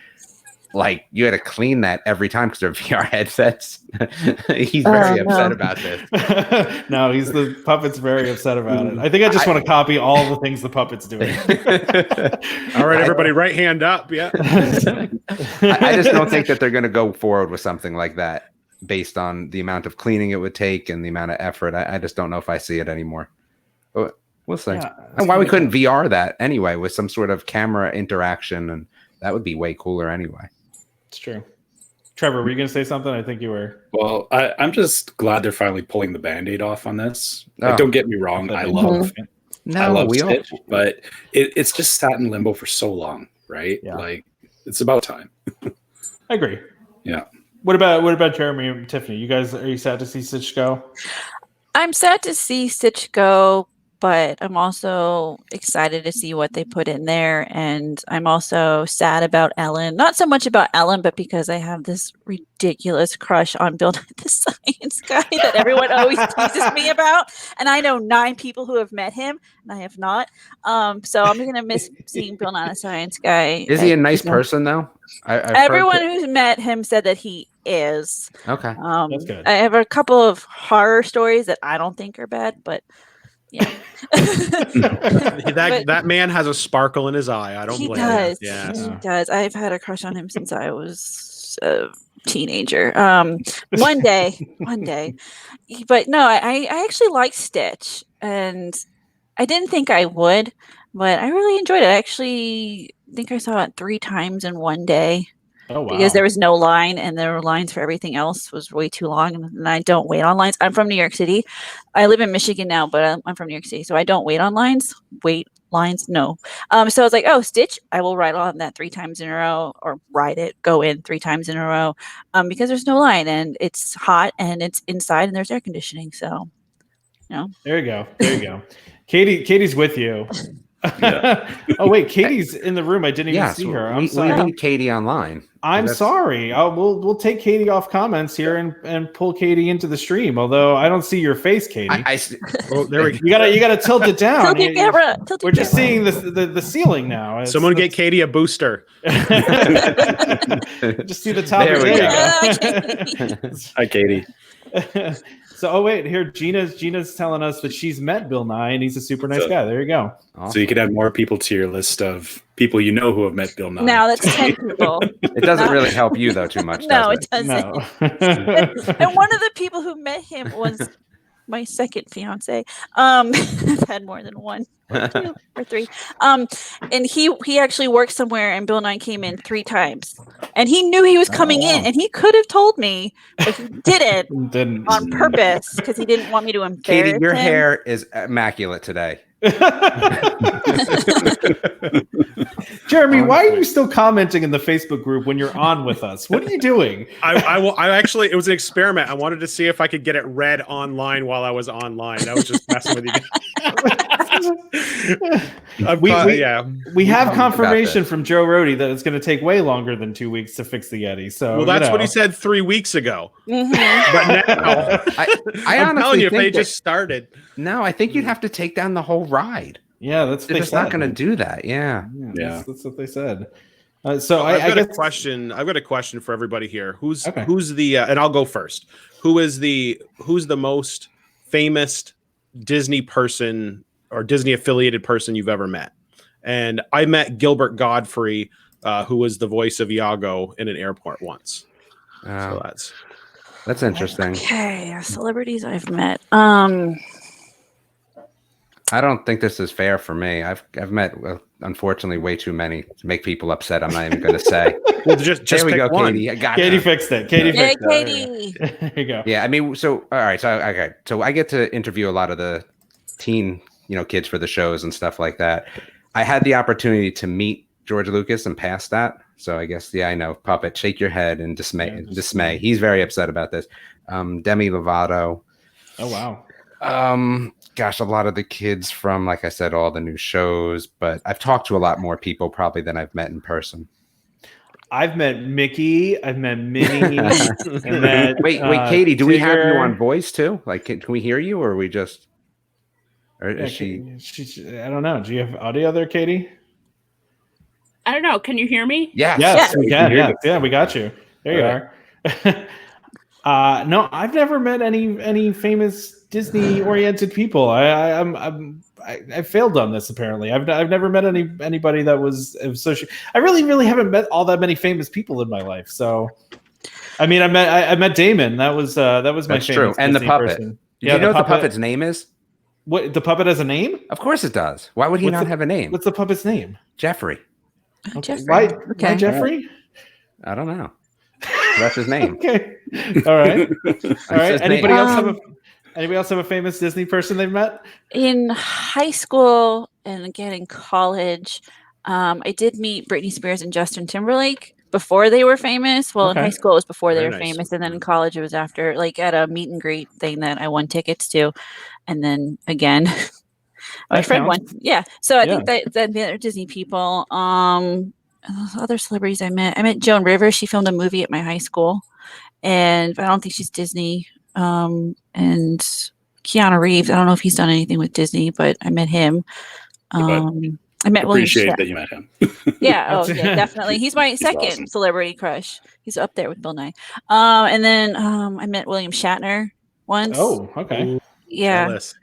Like you had to clean that every time because they're VR headsets. He's very upset about this. No, the puppet's very upset about it. I think I just want to copy all the things the puppet's doing. All right, everybody, right hand up. Yeah. I just don't think that they're going to go forward with something like that based on the amount of cleaning it would take and the amount of effort. I just don't know if I see it anymore. But we'll see. Yeah, and why we couldn't VR that anyway with some sort of camera interaction, and that would be way cooler anyway. It's true. Trevor, were you going to say something? I think you were. Well, I'm just glad they're finally pulling the Band-Aid off on this. Don't get me wrong. I love Stitch, but it's just sat in limbo for so long, right? Yeah. Like it's about time. I agree. Yeah. What about Jeremy and Tiffany? Are you sad to see Stitch go? I'm sad to see Stitch go but I'm also excited to see what they put in there. And I'm also sad about Ellen. Not so much about Ellen, but because I have this ridiculous crush on Bill Nye the Science Guy that everyone always teases me about. And I know 9 people who have met him, and I have not. So I'm going to miss seeing Bill Nye the Science Guy. Is he a nice person, though? Everyone who's met him said that he is. Okay. That's good. I have a couple of horror stories that I don't think are bad, but yeah. that man has a sparkle in his eye. I don't blame him. Yeah, he does. I've had a crush on him since I was a teenager. One day. But no, I actually like Stitch, and I didn't think I would, but I really enjoyed it. I actually think I saw it 3 times in one day. Oh, wow. Because there was no line, and there were lines for everything else was way too long, and I don't wait on lines. I'm from New York City. I live in Michigan now, but I'm from New York City, so I don't wait on lines. No. So I was like, oh, Stitch, I will ride on that 3 times in a row, or go in 3 times in a row, because there's no line, and it's hot, and it's inside, and there's air conditioning. So, There you go. Katie's with you. Yeah. Oh wait, Katie's in the room. I didn't even see her. I'm sorry. We need Katie online. I'm sorry. We'll take Katie off comments here and pull Katie into the stream. Although I don't see your face, Katie. There we go. You gotta tilt it down. Tilt your camera. We're just seeing the ceiling now. Someone get Katie a booster. Just see the top. There we go. Hi, Katie. So, wait, here Gina's telling us that she's met Bill Nye and he's a super nice guy. There you go. Awesome. So you could add more people to your list of people you know who have met Bill Nye. Now that's 10 people. It doesn't really help you though too much. No, does it doesn't. No. And one of the people who met him was my second fiance. I've had more than one, or 2, or 3. And he actually worked somewhere, and Bill Nye came in 3 times, and he knew he was coming in, and he could have told me, but he didn't on purpose because he didn't want me to embarrass Katie, your him. hair is immaculate today. Jeremy, why are you still commenting in the Facebook group when you're on with us? What are you doing? I actually, it was an experiment. I wanted to see if I could get it read online while I was online. I was just messing with you. We have confirmation from Joe Rohde that it's going to take way longer than 2 weeks to fix the Yeti. So, well, that's what he said 3 weeks ago. Mm-hmm. But now, I'm telling you, if think they that- just started. No, I think you'd have to take down the whole ride. Yeah, that's what They're they just said. not going to do that. Yeah. That's what they said. So I've I got guess a question. I've got a question for everybody here. Who's Okay. the and I'll go first. Who's the most famous Disney person or Disney affiliated person you've ever met? And I met Gilbert Godfrey, who was the voice of Iago in an airport once. So That's interesting. Okay, celebrities I've met. I don't think this is fair for me. I've met unfortunately way too many to make people upset. I'm not even going to say. Well, just There we pick go, one. Katie. I got Katie you. fixed it. Katie Yay, fixed it. Katie. There you go. Yeah, I mean, so all right, so okay, so I get to interview a lot of the teen, kids for the shows and stuff like that. I had the opportunity to meet George Lucas and pass that. So I guess, I know, Puppet, shake your head in dismay. He's very upset about this. Demi Lovato. Oh wow. Gosh, a lot of the kids from, like I said, all the new shows, but I've talked to a lot more people probably than I've met in person. I've met Mickey. I've met Minnie. Wait, Katie, do we have you Tigger. on voice too? Like, can we hear you, or are we just? Or is she? I don't know. Do you have audio there, Katie? I don't know. Can you hear me? Yes. Yes, we can. hear Yeah, we got you. There you are. No, I've never met any famous Disney-oriented people. I failed on this. Apparently, I've never met anybody that was associated. I really haven't met all that many famous people in my life. So, I mean, I met Damon. That was my That's famous true. And the Disney puppet. person. Do you know what the puppet's name is? What, the puppet has a name? Of course it does. Why would he not have a name? What's the puppet's name? Jeffrey. Jeffrey. Why Jeffrey? I don't know. That's his name. Okay. All right. All right. his Anybody name. Anybody else have a famous Disney person they've met? In high school and again in college, I did meet Britney Spears and Justin Timberlake before they were famous. Well, Okay. in high school it was before they Very were nice. famous, and then in college it was after, like at a meet and greet thing that I won tickets to, and then again My That friend counts. won. Yeah. So I Yeah. think that the other Disney people. Other celebrities I met Joan Rivers. She filmed a movie at my high school, and I don't think she's Disney. And Keanu Reeves. I don't know if he's done anything with Disney, but I met him. I met William Appreciate Shatner. that you met him. Yeah. Oh, yeah. Definitely. He's my second awesome. celebrity crush. He's up there with Bill Nye. And then I met William Shatner once. Oh, okay. Yeah. Jealous.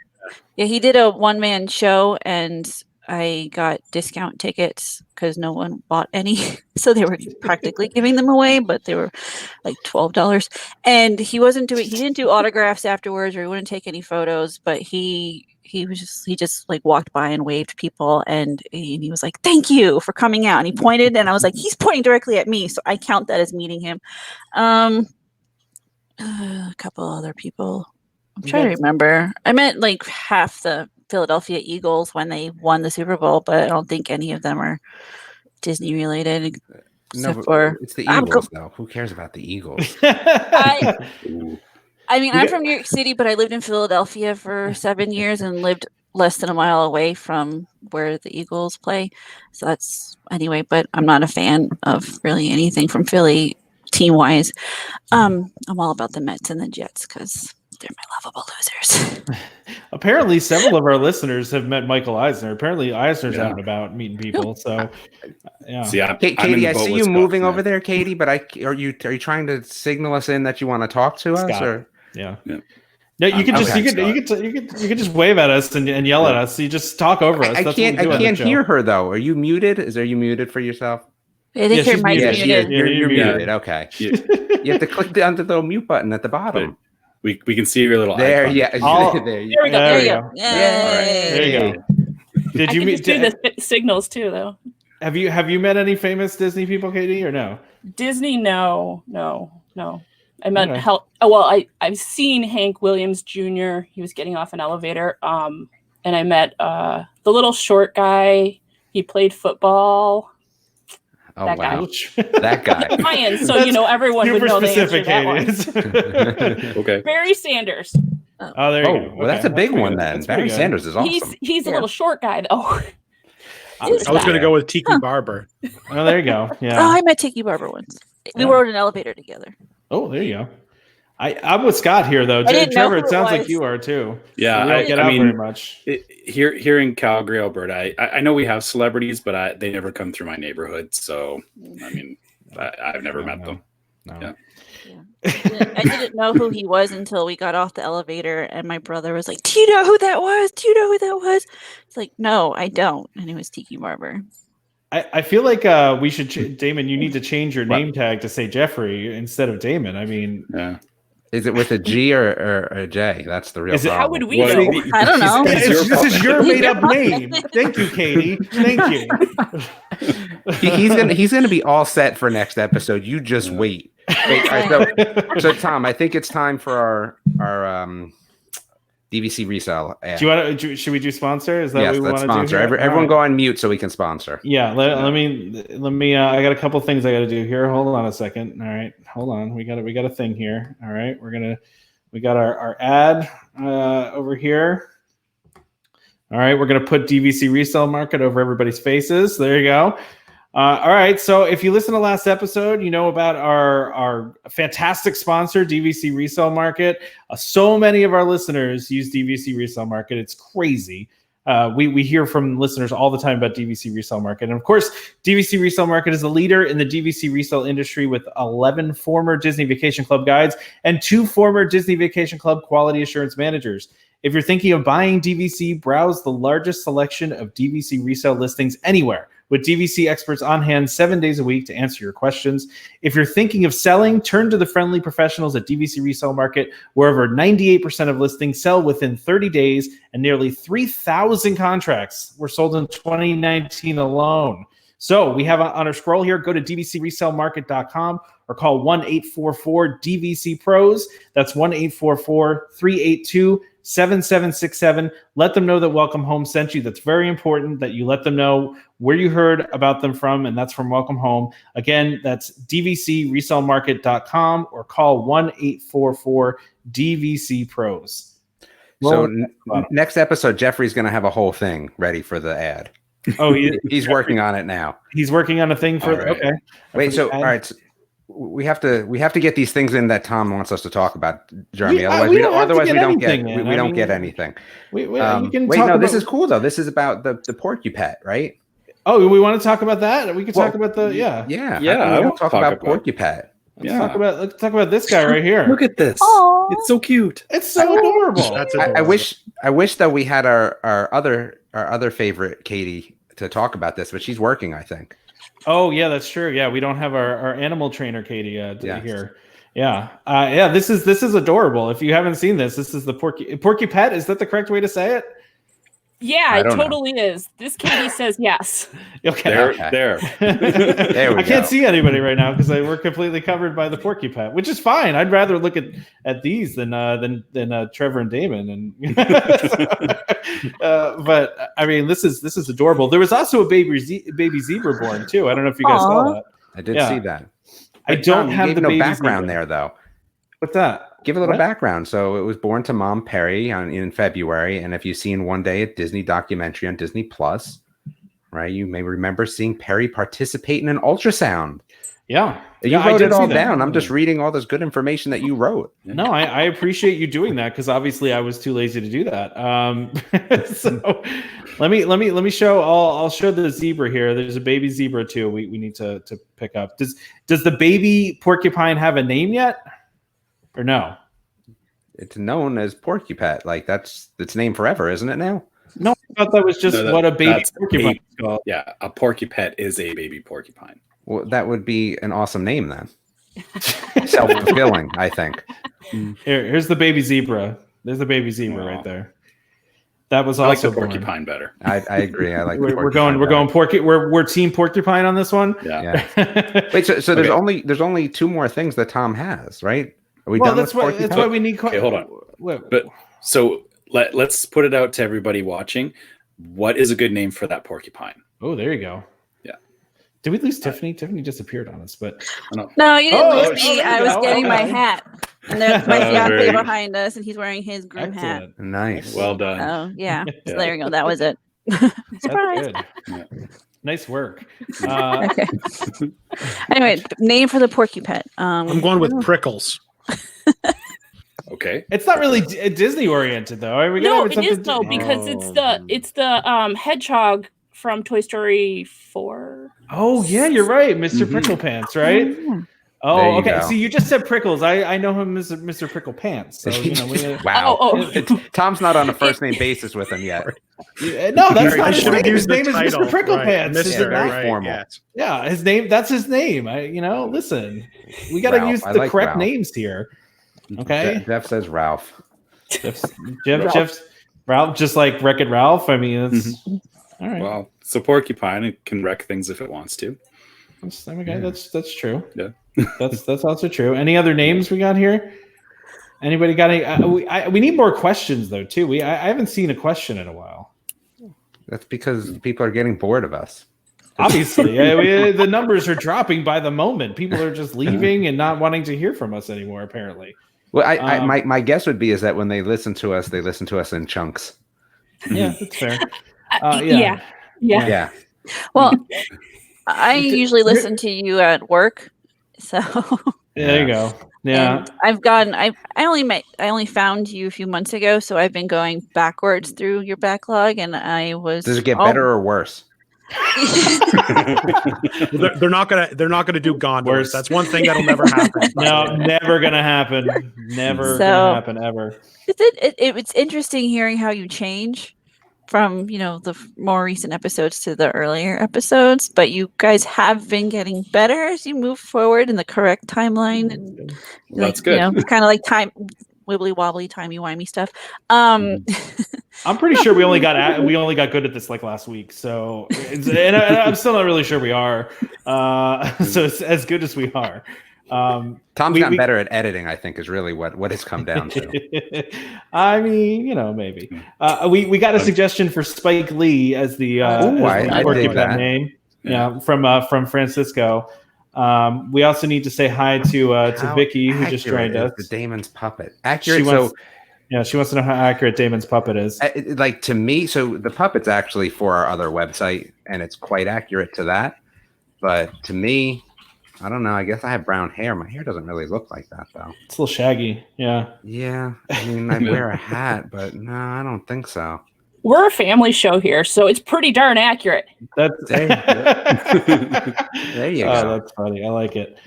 Yeah, he did a one-man show, and I got discount tickets because no one bought any. So they were practically giving them away, but they were like $12. And he didn't do autographs afterwards, or he wouldn't take any photos, but he just like walked by and waved people, and he was like, "Thank you for coming out." And he pointed, and I was like, he's pointing directly at me, so I count that as meeting him. A couple other people. I'm trying to remember. I met like half the Philadelphia Eagles when they won the Super Bowl, but I don't think any of them are Disney related. No, Except for it's the Eagles, though. Who cares about the Eagles? I mean, I'm from New York City, but I lived in Philadelphia for 7 years and lived less than a mile away from where the Eagles play. So that's anyway, but I'm not a fan of really anything from Philly team-wise. I'm all about the Mets and the Jets because they're my lovable losers. Apparently, several of our listeners have met Michael Eisner. Apparently, Eisner's out and about meeting people. So, yeah. See, Katie, I see you moving over there, Katie. But are you trying to signal us in that you want to talk to us? Or? Yeah. No, you can just wave at us and yell at us. You just talk over us. I can't hear her though. Are you muted? Are you muted for yourself? I think your mic's muted. You're muted. Okay. You have to click the little mute button at the bottom. We can see your little there. icon. Yeah. There we go. There you go. There you go. Did you meet do the signals too, though? Have you met any famous Disney people, Katie, or no? Disney, no. I met I've seen Hank Williams Jr. He was getting off an elevator. And I met the little short guy. He played football. Oh, that wow. guy. That guy. Ryan, so everyone would know the answer to that one. Okay. Barry Sanders. Oh, there you go. Well, that's a big one then. Barry Sanders is awesome. He's a little short guy though. I was going to go with Tiki Barber. Oh, there you go. Yeah. Oh, I met Tiki Barber once. We rode an elevator together. Oh, there you go. I'm with Scott here, though. Trevor, it sounds like you are too. Yeah, we don't get out very much. Here in Calgary, Alberta, I know we have celebrities, but they never come through my neighborhood. So, I mean, I've never met them. No. Yeah. I didn't know who he was until we got off the elevator, and my brother was like, "Do you know who that was? Do you know who that was?" It's like, "No, I don't." And it was Tiki Barber. I feel like we should, Damon. You need to change your name tag to say Jeffrey instead of Damon. I mean, yeah. Is it with a G or a J? That's the real problem. How would we know? I don't know. This is your made-up name. Thank you, Katie. Thank you. He's gonna be all set for next episode. You just wait. All right, so Tom, I think it's time for our DVC resale ad. Should we do sponsor? Is that what we want to sponsor. do? Everyone go on mute so we can sponsor. Yeah, let me. I got a couple things I got to do here. Hold on a second. All right, hold on. We got a thing here. All right, we got our ad over here. All right, we're gonna put DVC resale market over everybody's faces. There you go. All right, so if you listen to last episode, you know about our fantastic sponsor, DVC Resale Market. So many of our listeners use DVC Resale Market. It's crazy. We hear from listeners all the time about DVC Resale Market. And of course, DVC Resale Market is a leader in the DVC resale industry with 11 former Disney Vacation Club guides and 2 former Disney Vacation Club quality assurance managers. If you're thinking of buying DVC, browse the largest selection of DVC resale listings anywhere, with DVC experts on hand 7 days a week to answer your questions. If you're thinking of selling, turn to the friendly professionals at DVC Resale Market, where over 98% of listings sell within 30 days and nearly 3,000 contracts were sold in 2019 alone. So we have on our scroll here, go to dvcresalemarket.com or call 1-844-DVC-PROS. That's 1-844-382-7767. Let them know that Welcome Home sent you. That's very important that you let them know where you heard about them from, and that's from Welcome Home. Again, that's dvcresalemarket.com or call 1-844-DVC-PROS. So next episode, Jeffrey's going to have a whole thing ready for the ad. Oh, he's working on it now. He's working on a thing for All right. okay. Wait, so all right, so we have to get these things in that Tom wants us to talk about, Jeremy. Otherwise, we don't get anything. You can wait, talk no, this is cool though. This is about the porcupet, right? Oh, we want to talk about that. We could talk about the yeah. I want to talk about porcupet. Let's talk about this guy right here. Look at this. Aww. It's so cute. It's so adorable. That's I wish that we had our other favorite Katie to talk about this, but she's working, I think. Oh yeah, that's true. Yeah, we don't have our animal trainer Katie here. Yeah. This is adorable. If you haven't seen this is the porcupet. Is that the correct way to say it? Yeah, it totally is. This Katie says yes. Okay. There. I can't see anybody right now because we're completely covered by the porcupet, which is fine. I'd rather look at these than Trevor and Damon. And but I mean, this is adorable. There was also a baby zebra born too. I don't know if you guys saw that. I did see that. I don't have the no background there though. What's that? Give a little background. So it was born to Mom Perry in February, and if you've seen One Day at Disney documentary on Disney Plus, right, you may remember seeing Perry participate in an ultrasound. Yeah, you wrote it all down. I'm just reading all this good information that you wrote. No, I appreciate you doing that because obviously I was too lazy to do that. So let me show. I'll show the zebra here. There's a baby zebra too. We need to pick up. Does the baby porcupine have a name yet? Or no? It's known as porcupet. Like that's its name forever, isn't it now? No, I thought that was just what a baby porcupine is called. Yeah, a porcupet is a baby porcupine. Well, that would be an awesome name then. Self-fulfilling, I think. Here's the baby zebra. There's the baby zebra right there. That was also the porcupine better. I agree. I like. We're going we're team porcupine on this one. Yeah. Wait, so there's only two more things that Tom has, right? Are we done that's with why we need. Okay, hold on. But so let's put it out to everybody watching. What is a good name for that porcupine? Oh, there you go. Yeah. Did we lose Tiffany? Tiffany disappeared on us, but no, you didn't lose me. I was getting my hat, and there's my fiance behind us, and he's wearing his groom hat. Nice. Well done. Oh yeah. So there you go. That was it. Surprise. Good. Yeah. Nice work. Okay. Anyway, name for the porcupet. I'm going with Prickles. Okay. It's not really Disney oriented though. Are we no, it is though because it's the hedgehog from Toy Story 4. Oh yeah, you're right, Mr. Pricklepants, right? Oh, okay. So you just said Prickles. I know him as Mr. Prickle Pants. So wow. Tom's not on a first name basis with him yet. No, that's not his name. His name is Mr. Prickle Pants. Mr. Very formal. Yeah, his name. That's his name. Listen, we got to use the correct Ralph. Names here. Okay. Jeff says Ralph. Jeff's Ralph, just like Wreck-It Ralph. I mean, it's all right. Well, it's a porcupine. It can wreck things if it wants to. That's true. Yeah. that's also true. Any other names we got here? Anybody got any? We need more questions though too. I haven't seen a question in a while. That's because people are getting bored of us. Obviously, the numbers are dropping by the moment. People are just leaving and not wanting to hear from us anymore. Apparently. Well, my guess would be is that when they listen to us in chunks. Yeah, that's fair. Yeah. Well, I usually listen to you at work, so there you go. Yeah, and I only found you a few months ago, so I've been going backwards through your backlog, and I was. Does it get better or worse? They're not gonna do Gondor. That's one thing that'll never happen. No, never gonna happen. Never gonna happen ever. It's interesting hearing how you change from the more recent episodes to the earlier episodes, but you guys have been getting better as you move forward in the correct timeline. And, that's good. It's kind of like time wibbly wobbly, timey-wimey stuff. I'm pretty sure we only got good at this like last week. So, and I'm still not really sure we are. So it's as good as we are. Tom's gotten better at editing, I think, is really what it's come down to. I mean, maybe. We got a suggestion for Spike Lee as the porcupine name. Yeah, from Francisco. We also need to say hi to Vicky, who just joined us. The Damon's puppet. Accurate. Yeah, she wants to know how accurate Damon's puppet is. Like to me, so the puppet's actually for our other website, and it's quite accurate to that. But to me, I don't know. I guess I have brown hair. My hair doesn't really look like that, though. It's a little shaggy. Yeah. Yeah. I mean, I wear a hat, but no, I don't think so. We're a family show here, so it's pretty darn accurate. That's There you go. That's funny. I like it.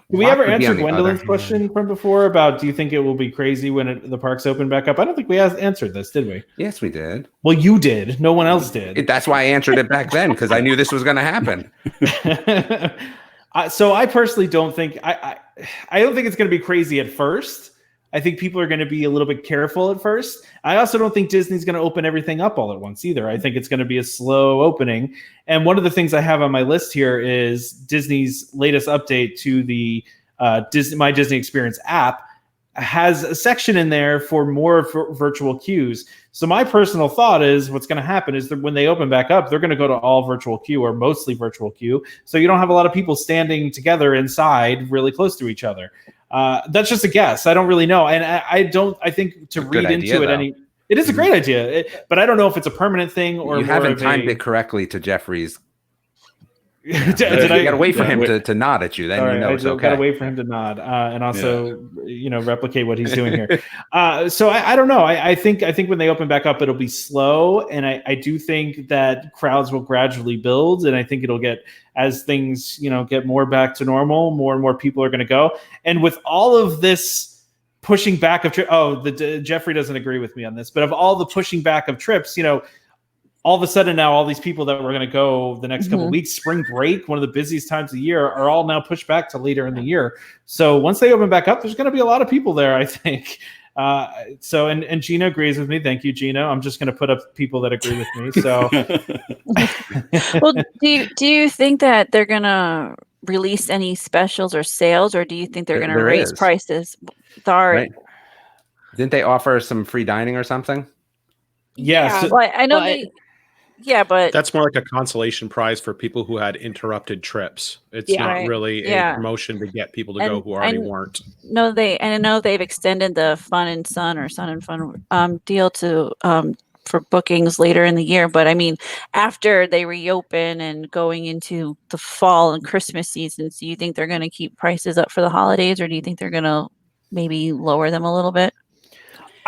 Did we ever answer Gwendolyn's question from before about do you think it will be crazy when the parks open back up? I don't think we answered this, did we? Yes, we did. Well, you did. No one else did. That's why I answered it back then, because I knew this was going to happen. So I personally don't think I don't think it's going to be crazy at first. I think people are going to be a little bit careful at first. I also don't think Disney's going to open everything up all at once either. I think it's going to be a slow opening. And one of the things I have on my list here is Disney's latest update to the My Disney Experience app has a section in there for more virtual queues. So my personal thought is what's going to happen is that when they open back up, they're going to go to all virtual queue or mostly virtual queue. So you don't have a lot of people standing together inside really close to each other. That's just a guess. I don't really know. And I think to read into it it is a great idea, but I don't know if it's a permanent thing or you haven't timed it correctly to Jeffrey's. You I gotta wait for him to nod at you. Then you know it's okay. Gotta wait for him to nod and also replicate what he's doing here. So I don't know. I think when they open back up, it'll be slow, and I do think that crowds will gradually build, and I think it'll get as things get more back to normal. More and more people are going to go, and with all of this pushing back of Jeffrey doesn't agree with me on this, but of all the pushing back of trips, all of a sudden now all these people that were going to go the next couple of weeks, spring break, one of the busiest times of the year, are all now pushed back to later in the year. So once they open back up, there's going to be a lot of people there, I think. And Gina agrees with me. Thank you, Gina. I'm just going to put up people that agree with me. So, well, do you think that they're going to release any specials or sales, or do you think they're going to raise prices? Sorry. Right. Didn't they offer some free dining or something? Yes. Yeah, well, I know but that's more like a consolation prize for people who had interrupted trips. It's not really a promotion to get people to go who already weren't. No, I know they've extended the Fun and Sun or Sun and Fun deal to for bookings later in the year. But I mean, after they reopen and going into the fall and Christmas seasons, do you think they're going to keep prices up for the holidays, or do you think they're going to maybe lower them a little bit?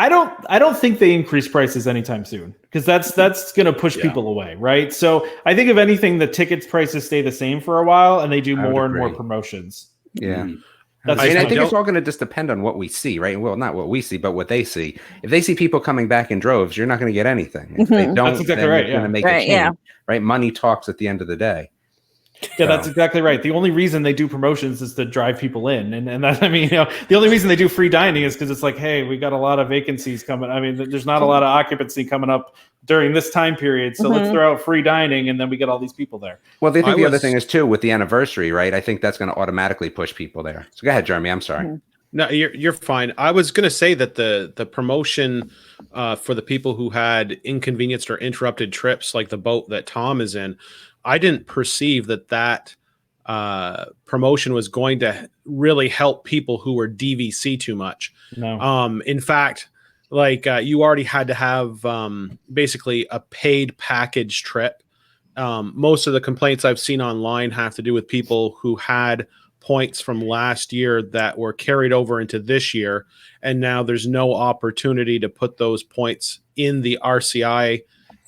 I don't think they increase prices anytime soon, because that's going to push people away, right? So I think if anything, the tickets prices stay the same for a while, and they do more and more promotions. Yeah. I think it's all going to just depend on what we see, right? Well, not what we see, but what they see. If they see people coming back in droves, you're not going to get anything. If they don't, that's exactly right. Going to make a change, right? Money talks at the end of the day. Yeah, that's exactly right. The only reason they do promotions is to drive people in, and that, the only reason they do free dining is because it's like, hey, we got a lot of vacancies coming. I mean, there's not a lot of occupancy coming up during this time period, so let's throw out free dining, and then we get all these people there. Well, they think the other thing is too with the anniversary, right? I think that's going to automatically push people there. So go ahead, Jeremy. I'm sorry. No, you're fine. I was going to say that the promotion for the people who had inconvenienced or interrupted trips, like the boat that Tom is in, I didn't perceive that promotion was going to really help people who were DVC too much. No. In fact, you already had to have basically a paid package trip. Most of the complaints I've seen online have to do with people who had points from last year that were carried over into this year, and now there's no opportunity to put those points in the RCI,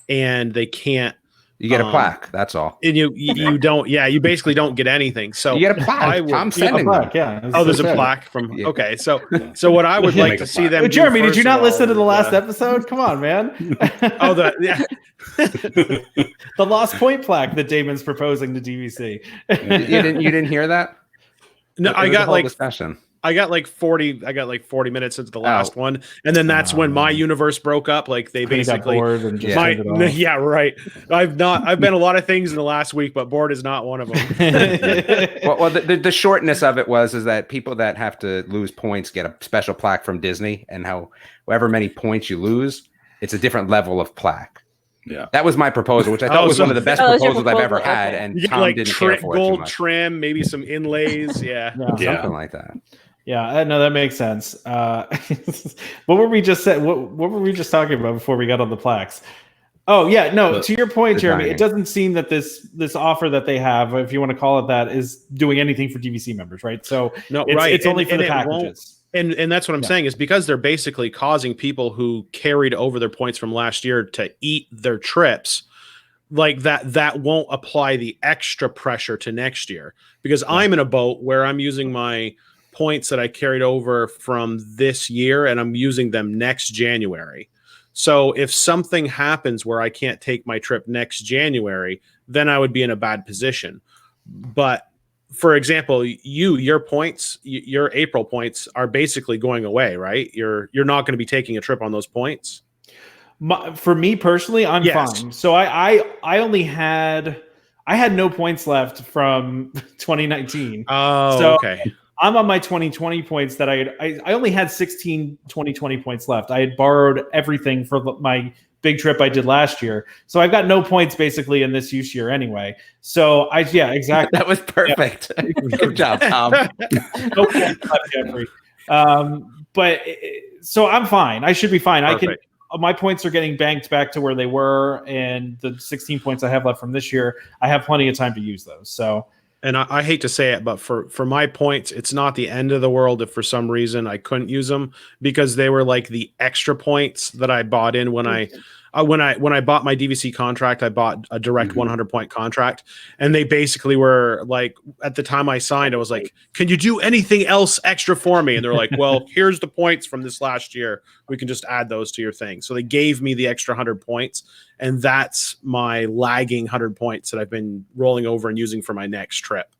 and they can't. You get a plaque. That's all. And you don't. Yeah, you basically don't get anything. So you get a plaque. I'm sending a plaque. Yeah. There's a plaque from. Yeah. Okay, so what I would like to see them. Jeremy, did you not listen to the last episode? Come on, man. The Lost Point plaque that Damon's proposing to DVC. You didn't hear that? No, I got discussion. I got like 40 minutes into the last one, and then that's when my universe broke up. Like they basically right. I've been a lot of things in the last week, but bored is not one of them. well, the shortness of it is that people that have to lose points get a special plaque from Disney, and however many points you lose, it's a different level of plaque. Yeah, that was my proposal, which I thought was one of the best proposals I've ever had, and Tom didn't care for it too gold much. Trim, maybe some inlays, something like that. Yeah, no, that makes sense. What were we just said? What were we just talking about before we got on the plaques? Oh yeah, no. To your point, Jeremy, it doesn't seem that this offer that they have, if you want to call it that, is doing anything for DVC members, right? So no, it's only for the packages. And that's what I'm saying is because they're basically causing people who carried over their points from last year to eat their trips. Like that won't apply the extra pressure to next year because I'm in a boat where I'm using my points that I carried over from this year and I'm using them next January. So if something happens where I can't take my trip next January, then I would be in a bad position. But for example, your points, your April points are basically going away, right? You're not going to be taking a trip on those points. For me personally, I'm fine. So I only had no points left from 2019. Oh, so okay. I'm on my 2020 points that I only had 16 2020 points left. I had borrowed everything for my big trip I did last year. So I've got no points basically in this use year anyway. So exactly. That was perfect. Yeah. Good job, Tom. No points left, Jeffrey. But so I'm fine. I should be fine. Perfect. My points are getting banked back to where they were, and the 16 points I have left from this year, I have plenty of time to use those. So, and I hate to say it, but for my points, it's not the end of the world if for some reason I couldn't use them because they were like the extra points that I bought in when I bought my DVC contract. I bought a direct 100 point contract, and they basically were like, at the time I signed, I was like, "Can you do anything else extra for me?" And they're like, "Well, here's the points from this last year. We can just add those to your thing." So they gave me the extra 100 points, and that's my lagging 100 points that I've been rolling over and using for my next trip.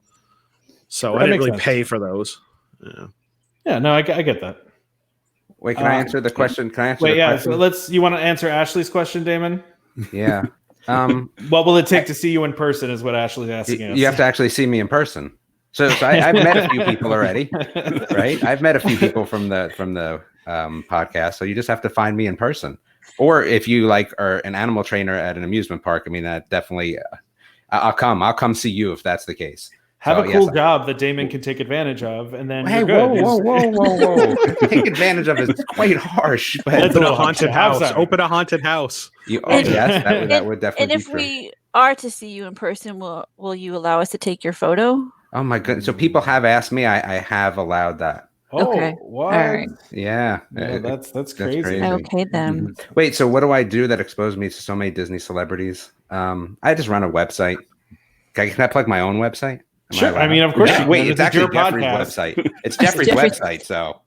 So I didn't really pay for those. Yeah, no, I get that. Wait, can I answer the question? Can I answer the question? So you want to answer Ashley's question, Damon? Yeah. What will it take to see you in person is what Ashley's asking us. You have to actually see me in person. So I've met a few people already, right? I've met a few people from the podcast. So you just have to find me in person. Or if you are an animal trainer at an amusement park, I mean, that definitely, I'll come see you if that's the case. Have a cool job that Damon can take advantage of, and then you're good. Whoa. Take advantage of is quite harsh. But open a haunted house. Open a haunted house. Yes, that would definitely be And if we are to see you in person, will you allow us to take your photo? Oh my goodness. So people have asked me. I have allowed that. Oh, okay. What? All right. Yeah. No, that's crazy. Okay, then. Wait, so what do I do that exposed me to so many Disney celebrities? I just run a website. Can I plug my own website? Sure. I mean, of course. Yeah. Wait, it's actually Jeffrey's website. It's Jeffrey's website. So,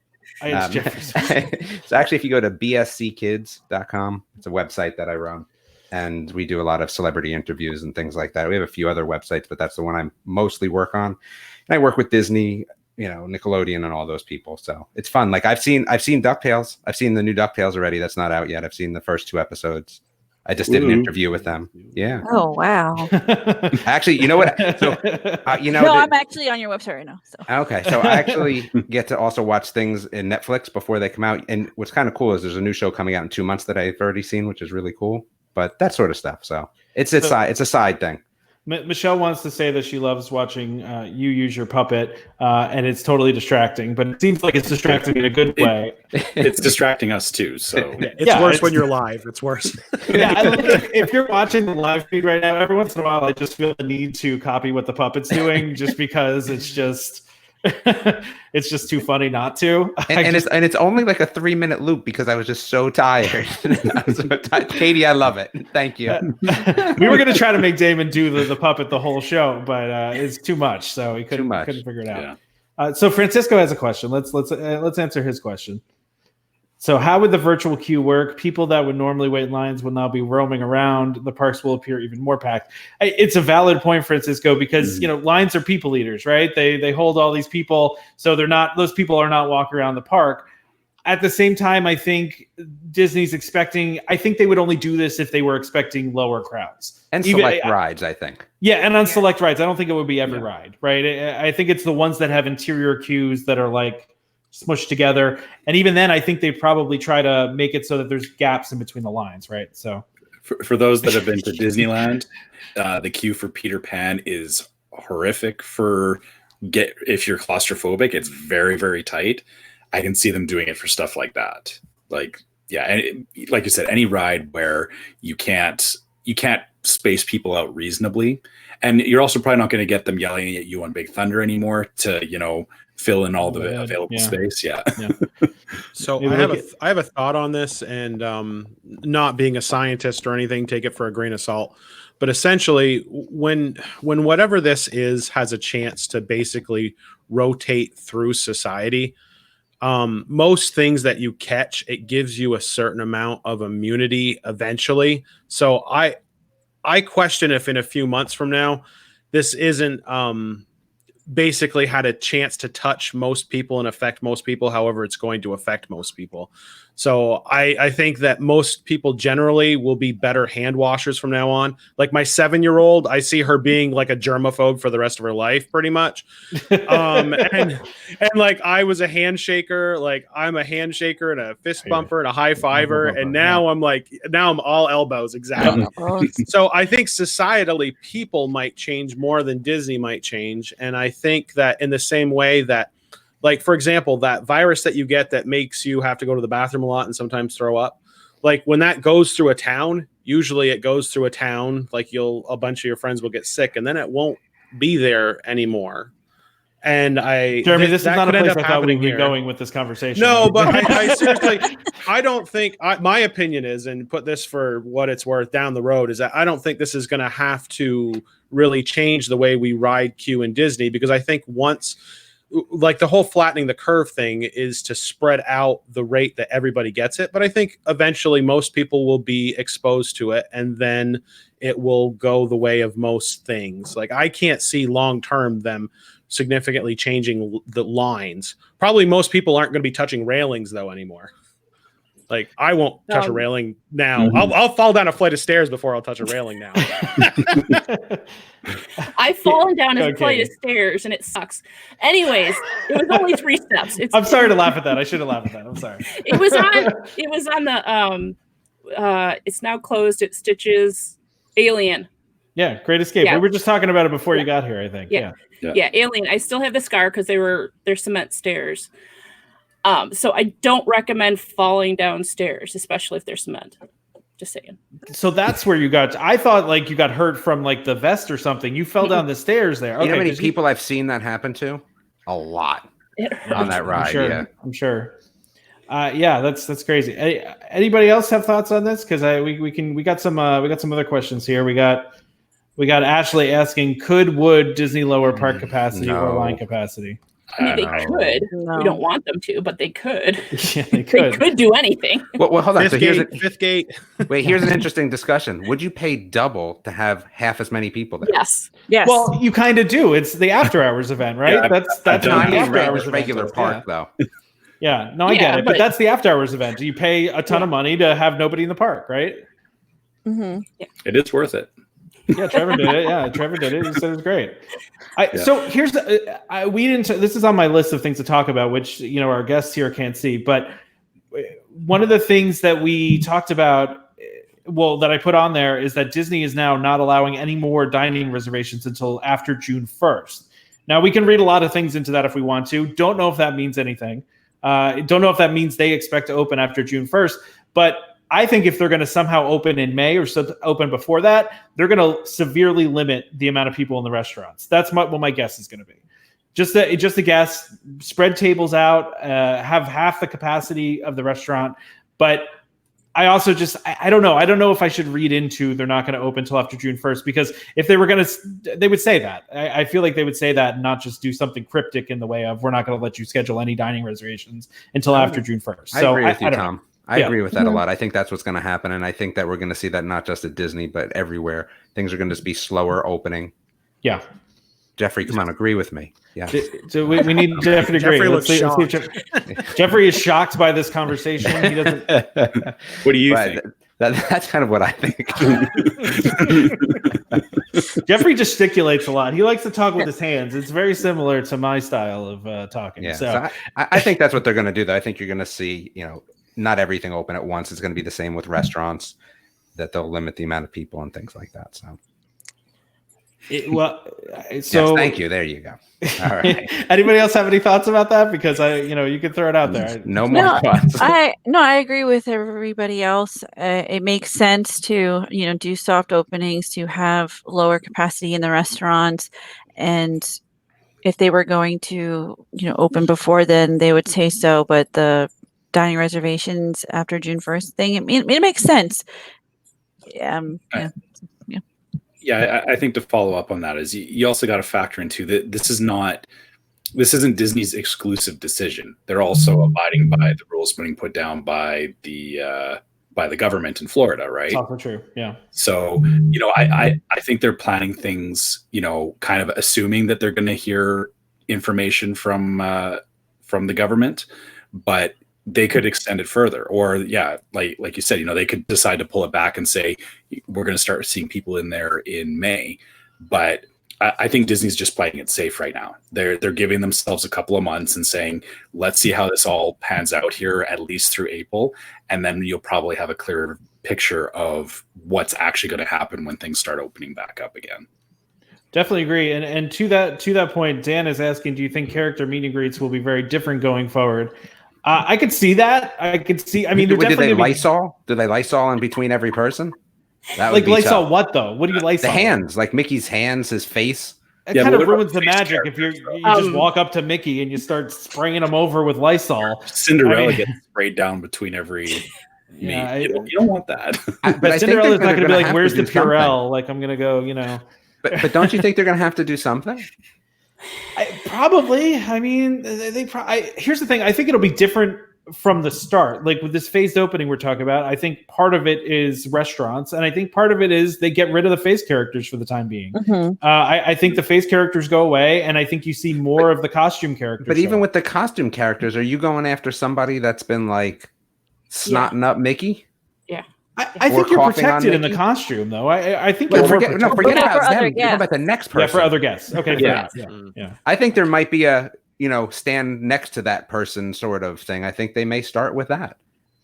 so actually, if you go to bsckids.com, it's a website that I run, and we do a lot of celebrity interviews and things like that. We have a few other websites, but that's the one I mostly work on. And I work with Disney, Nickelodeon, and all those people. So it's fun. Like I've seen DuckTales. I've seen the new DuckTales already. That's not out yet. I've seen the first 2 episodes. I just did an interview with them. Yeah. Oh, wow. Actually, you know what? So, no, I'm actually on your website right now. So. Okay. So I actually get to also watch things in Netflix before they come out. And what's kind of cool is there's a new show coming out in 2 months that I've already seen, which is really cool. But that sort of stuff. So it's a side thing. Michelle wants to say that she loves watching you use your puppet, and it's totally distracting. But it seems like it's distracting in a good way. It's distracting us too. So it's worse when you're live. It's worse. Yeah, if you're watching the live feed right now, every once in a while, I just feel the need to copy what the puppet's doing, just because it's just too funny not to. And it's only like a 3-minute loop because I was just so tired. Katie, I love it. Thank you. We were going to try to make Damon do the puppet the whole show, but it's too much, so he couldn't figure it out. Yeah. So Francisco has a question. Let's answer his question. So how would the virtual queue work? People that would normally wait in lines will now be roaming around. The parks will appear even more packed. It's a valid point, Francisco, because lines are people eaters, right? They hold all these people, so those people are not walking around the park. At the same time, I think Disney's expecting. I think they would only do this if they were expecting lower crowds and select rides. I think. Yeah, and on select rides, I don't think it would be every ride, right? I think it's the ones that have interior queues that are like smushed together, and even then I think they probably try to make it so that there's gaps in between the lines, right? So for those that have been to Disneyland, the queue for Peter Pan is horrific for if you're claustrophobic, it's very, very tight. I can see them doing it for stuff like that. Like, yeah, and like you said, any ride where you can't space people out reasonably, and you're also probably not going to get them yelling at you on Big Thunder anymore to fill in all the available space. Yeah. So I have a thought on this, and not being a scientist or anything, take it for a grain of salt. But essentially, when whatever this is has a chance to basically rotate through society, most things that you catch, it gives you a certain amount of immunity eventually. So I question if in a few months from now, this isn't basically had a chance to touch most people and affect most people. However, it's going to affect most people. So I think that most people generally will be better hand washers from now on. Like my 7-year-old, I see her being like a germaphobe for the rest of her life, pretty much. And like I was a handshaker, like I'm a handshaker and a fist bumper and a high fiver. And now I'm all elbows. Exactly. So I think societally people might change more than Disney might change. And I think that in the same way that, like, for example, that virus that you get that makes you have to go to the bathroom a lot and sometimes throw up, like when that goes through a town, usually it goes through a town, like a bunch of your friends will get sick and then it won't be there anymore. And Jeremy, this is not a place I thought we'd be going with this conversation. No, but I seriously, I don't think, my opinion is, and put this for what it's worth down the road, is that I don't think this is going to have to really change the way we ride Q in Disney, because I think once, like the whole flattening the curve thing is to spread out the rate that everybody gets it. But I think eventually most people will be exposed to it and then it will go the way of most things. Like I can't see long-term them significantly changing the lines. Probably most people aren't going to be touching railings though anymore. Like I won't touch a railing now. I'll fall down a flight of stairs before I'll touch a railing now. I've fallen down a flight of stairs and it sucks. Anyways, it was only 3 steps. I'm sorry to laugh at that. I should have laughed at that. I'm sorry. It was on the it's now closed at Stitch's Alien. Yeah, Great Escape. Yeah. We were just talking about it before you got here, I think. Yeah, Alien. I still have the scar because they're cement stairs. So I don't recommend falling downstairs, especially if they're cement. Just saying. So that's where you got. I thought like you got hurt from like the vest or something. You fell down the stairs there. You know how many people I've seen that happen to? A lot on that ride. I'm sure. Yeah, that's crazy. Anybody else have thoughts on this? Because we got some other questions here. We got Ashley asking, would Disney lower park capacity or line capacity? I mean, they could. No. We don't want them to, but they could. Yeah, they could. They could do anything. Well, hold on. Fifth gate. Wait, here's an interesting discussion. Would you pay double to have half as many people there? Yes. Well, you kind of do. It's the after hours event, right? Yeah, that's not the after hours regular park, though. Yeah, no, I get it, but that's the after hours event. You pay a ton of money to have nobody in the park, right? Mm-hmm. Yeah. It is worth it. Yeah, Trevor did it. Yeah, Trevor did it. He said it was great. So here's we didn't. This is on my list of things to talk about, which our guests here can't see. But one of the things that we talked about, that I put on there, is that Disney is now not allowing any more dining reservations until after June 1st. Now we can read a lot of things into that if we want to. Don't know if that means anything. Don't know if that means they expect to open after June 1st, but I think if they're going to somehow open in May or open before that, they're going to severely limit the amount of people in the restaurants. That's what my guess is going to be. Just a guess. Spread tables out, have half the capacity of the restaurant. But I also I don't know. I don't know if I should read into they're not going to open until after June 1st, because if they were going to, they would say that. I feel like they would say that and not just do something cryptic in the way of we're not going to let you schedule any dining reservations until after June 1st. So I agree with you, Tom. I agree with that a lot. I think that's what's going to happen. And I think that we're going to see that not just at Disney, but everywhere. Things are going to be slower opening. Yeah. Jeffrey, come on, agree with me. Yeah. So we need Jeffrey to agree. Jeffrey looks shocked. Jeffrey is shocked by this conversation. He doesn't. What do you think? That's kind of what I think. Jeffrey gesticulates a lot. He likes to talk with his hands. It's very similar to my style of talking. Yeah. So I think that's what they're going to do, though. I think you're going to see, not everything open at once. It's going to be the same with restaurants, that they'll limit the amount of people and things like that. So Yes, thank you. There you go. All right. Anybody else have any thoughts about that? Because you can throw it out there. No more thoughts. I agree with everybody else. It makes sense to do soft openings, to have lower capacity in the restaurants, and if they were going to open before then, they would say so. But the dining reservations after June 1st thing, it makes sense. Yeah, I think to follow up on that is you also got to factor into that this isn't Disney's exclusive decision. They're also abiding by the rules being put down by the government in Florida, right? It's also true. Yeah. So, I think they're planning things, kind of assuming that they're going to hear information from the government, but they could extend it further, or like you said, they could decide to pull it back and say we're going to start seeing people in there in May. But I think Disney's just playing it safe right now. They're giving themselves a couple of months and saying, let's see how this all pans out here, at least through April, and then you'll probably have a clearer picture of what's actually going to happen when things start opening back up again. Definitely agree. And to that point, Dan is asking, do you think character meet and greets will be very different going forward? I could see that. I mean, did they Lysol? Do they Lysol in between every person? That would like be Lysol tough. What though? What do you Lysol? The hands, like Mickey's hands, his face. It kind of ruins the magic if you just walk up to Mickey and you start spraying him over with Lysol. Cinderella gets sprayed down between every meal. You don't want that. But Cinderella's not going to be like, "Where's the Purell?" Like, I'm going to go, But don't you think they're going to have to do something? Probably. I mean, here's the thing. I think it'll be different from the start. Like with this phased opening we're talking about, I think part of it is restaurants, and I think part of it is they get rid of the face characters for the time being. I think the face characters go away, and I think you see more of the costume characters. But even with the costume characters, are you going after somebody that's been like snotting up Mickey? Yeah. I think you're protected in the costume, though. I think you're forget about them. Think about the next person. Yeah, for other guests. Okay. Yeah. I think there might be a stand next to that person sort of thing. I think they may start with that.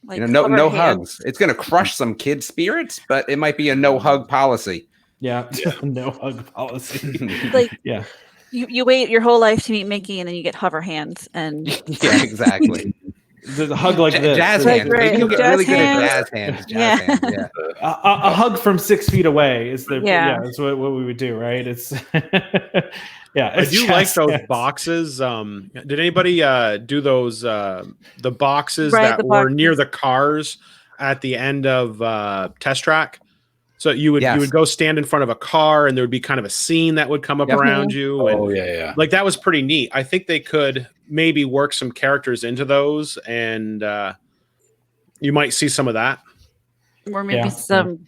Like no hugs. It's going to crush some kid spirits, but it might be a no hug policy. Yeah. No hug policy. You wait your whole life to meet Mickey, and then you get hover hands, and yeah, exactly. There's a hug like this. Jazz hands. Maybe you'll get really good at jazz hands. Yeah. A hug from 6 feet away is that's what we would do, right? It's I do like those boxes. Did anybody do those the boxes were near the cars at the end of Test Track? So you would go stand in front of a car, and there would be kind of a scene that would come up around you. And, like that was pretty neat. I think they could maybe work some characters into those, and you might see some of that. Or maybe some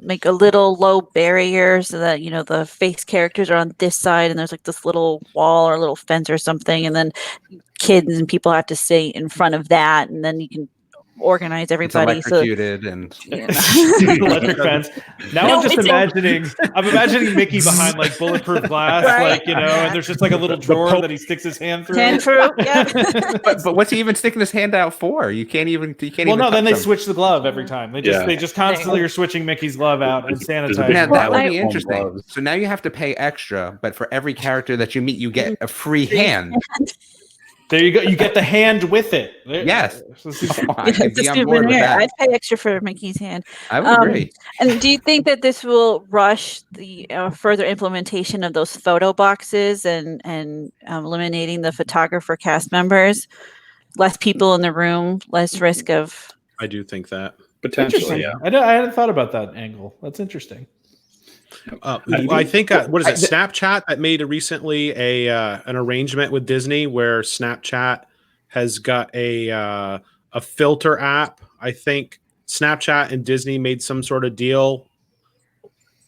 make a little low barrier so that the face characters are on this side, and there's like this little wall or a little fence or something, and then kids and people have to stay in front of that, and then you can organize everybody. It's electrocuted and electric fence. Now I'm imagining Mickey behind like bulletproof glass, and there's just like a little drawer that he sticks his hand through. But what's he even sticking his hand out for? You can't even. Well, no, then they switch the glove every time. They just constantly are switching Mickey's glove out and sanitizing. Yeah, that would be interesting. So now you have to pay extra, but for every character that you meet, you get a free hand. There you go. You get the hand with it. Yes. I'd pay extra for Mickey's hand. I would agree. And do you think that this will rush the further implementation of those photo boxes and eliminating the photographer cast members? Less people in the room, less risk of... I do think that. Potentially, yeah. I hadn't thought about that angle. That's interesting. I think what is it? Snapchat that made recently an arrangement with Disney where Snapchat has got a filter app. I think Snapchat and Disney made some sort of deal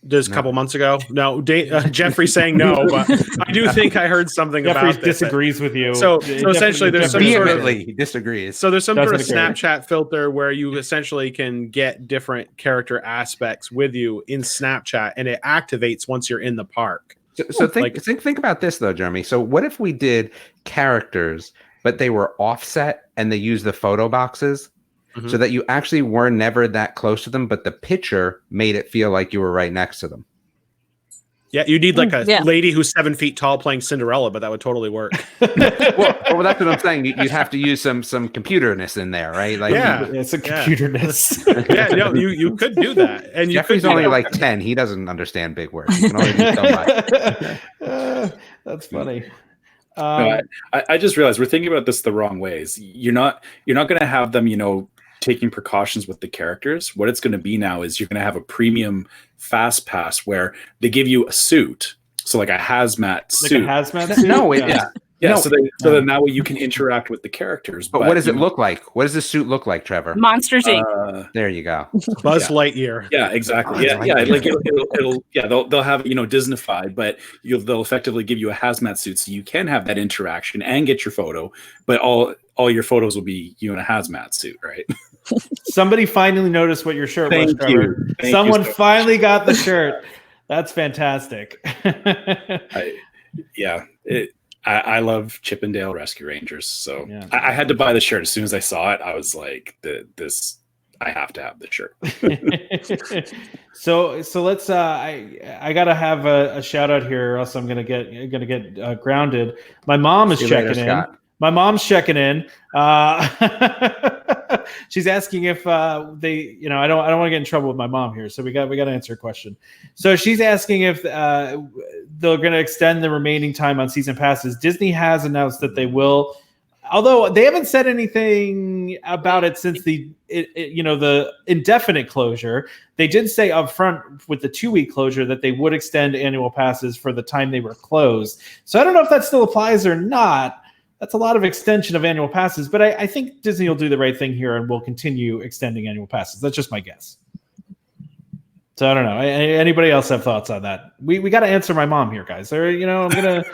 just a couple months ago. No, Jeffrey's saying no, but I do think I heard something Jeffrey about this. Disagrees with you. So essentially, there's some sort of disagrees. So there's some sort of Snapchat filter where you essentially can get different character aspects with you in Snapchat, and it activates once you're in the park. So think about this though, Jeremy. So what if we did characters, but they were offset and they used the photo boxes? Mm-hmm. So that you actually were never that close to them, but the picture made it feel like you were right next to them. Yeah, you need like a Yeah. lady who's 7 feet tall playing Cinderella, but that would totally work. well, that's what I'm saying. You'd have to use some computerness in there, right? Like, Yeah. It's a computerness. Yeah, no, you could do that. And you Jeffrey's could only like 10. He doesn't understand big words. He can only do so much. That's funny. No, I just realized we're thinking about this the wrong ways. You're not going to have them, taking precautions with the characters. What it's going to be now is you're going to have a premium fast pass where they give you a suit, so like a hazmat suit. Like a hazmat suit? No, Yeah. No. So then that way you can interact with the characters. But what does it look like? What does this suit look like, Trevor? Monsters Inc. There you go. Buzz Lightyear. Yeah, exactly. Buzz Yeah, Lightyear. like they'll have Disneyfied, but they'll effectively give you a hazmat suit, so you can have that interaction and get your photo. But all your photos will be you in a hazmat suit, right? Somebody finally noticed what your shirt was, Thank Trevor. you. Thank Someone you so finally got the shirt. That's fantastic. I love Chippendale Rescue Rangers, so Yeah. I had to buy the shirt as soon as I saw it. I was like, "This, I have to have the shirt." So let's. I gotta have a shout out here, or else I'm gonna get grounded. My mom is See you checking later, in. Scott. My mom's checking in. She's asking if they, I don't want to get in trouble with my mom here, so we got to answer a question. So she's asking if they're going to extend the remaining time on season passes. Disney has announced that they will, although they haven't said anything about it since the indefinite closure. They did say up front with the 2-week closure that they would extend annual passes for the time they were closed. So I don't know if that still applies or not. That's a lot of extension of annual passes, but I think Disney will do the right thing here and will continue extending annual passes. That's just my guess. So I don't know. Anybody else have thoughts on that? We got to answer my mom here, guys. I'm gonna.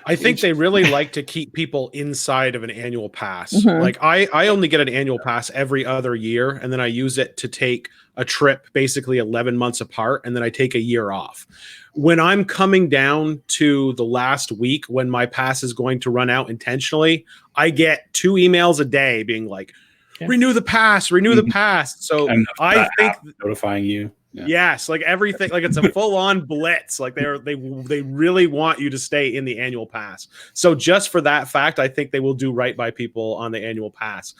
I think they really like to keep people inside of an annual pass. Mhm. Like I only get an annual pass every other year, and then I use it to take a trip basically 11 months apart, and then I take a year off. When I'm coming down to the last week when my pass is going to run out intentionally, I get 2 emails a day being like, renew the pass, renew the pass. So I think notifying you. Yeah. Yes, like everything, like it's a full-on blitz. Like they really want you to stay in the annual pass. So just for that fact, I think they will do right by people on the annual pass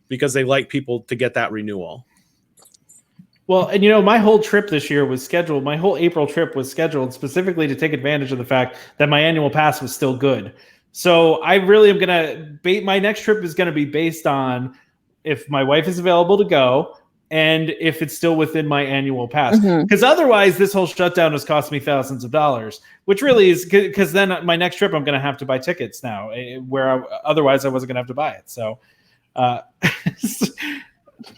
because they like people to get that renewal. Well, and my whole trip this year was scheduled. My whole April trip was scheduled specifically to take advantage of the fact that my annual pass was still good. So I really am gonna my next trip is gonna be based on if my wife is available to go and if it's still within my annual pass. Because otherwise, this whole shutdown has cost me thousands of dollars, which really is because then my next trip I'm gonna have to buy tickets now, where otherwise I wasn't gonna have to buy it. So.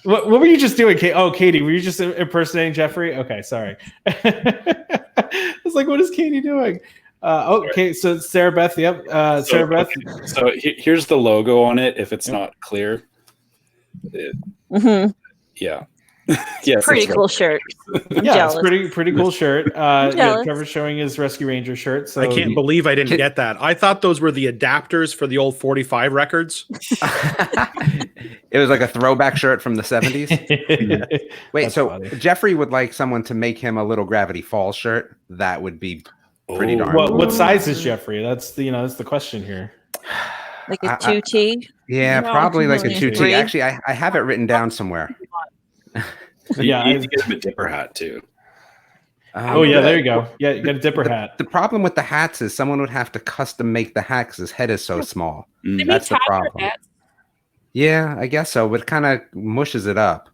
What were you just doing, Kate? Oh, Katie, were you just impersonating Jeffrey? Okay, sorry. I was like, what is Katie doing? Okay, so Sarah Beth, yep. Sarah Beth. Okay. So here's the logo on it. If it's not clear, yeah, yes, Pretty cool shirt. I'm Yeah, jealous. it's pretty cool shirt. jealous. Trevor's showing his Rescue Ranger shirt. So I can't believe I didn't get that. I thought those were the adapters for the old 45 records. It was like a throwback shirt from the 70s. Wait, That's so funny. Jeffrey would like someone to make him a little Gravity Falls shirt. That would be pretty darn cool. What size is Jeffrey? That's the question here. Like a 2T. Yeah, No, probably like a 2T. Three. Actually, I have it written down somewhere. Yeah, you need to get him a dipper hat too. Oh yeah, there you go. Yeah, you got a dipper hat. The problem with the hats is someone would have to custom make the hat 'cause his head is so small. They That's the make tiger problem. hats. Yeah, I guess so, but it kind of mushes it up.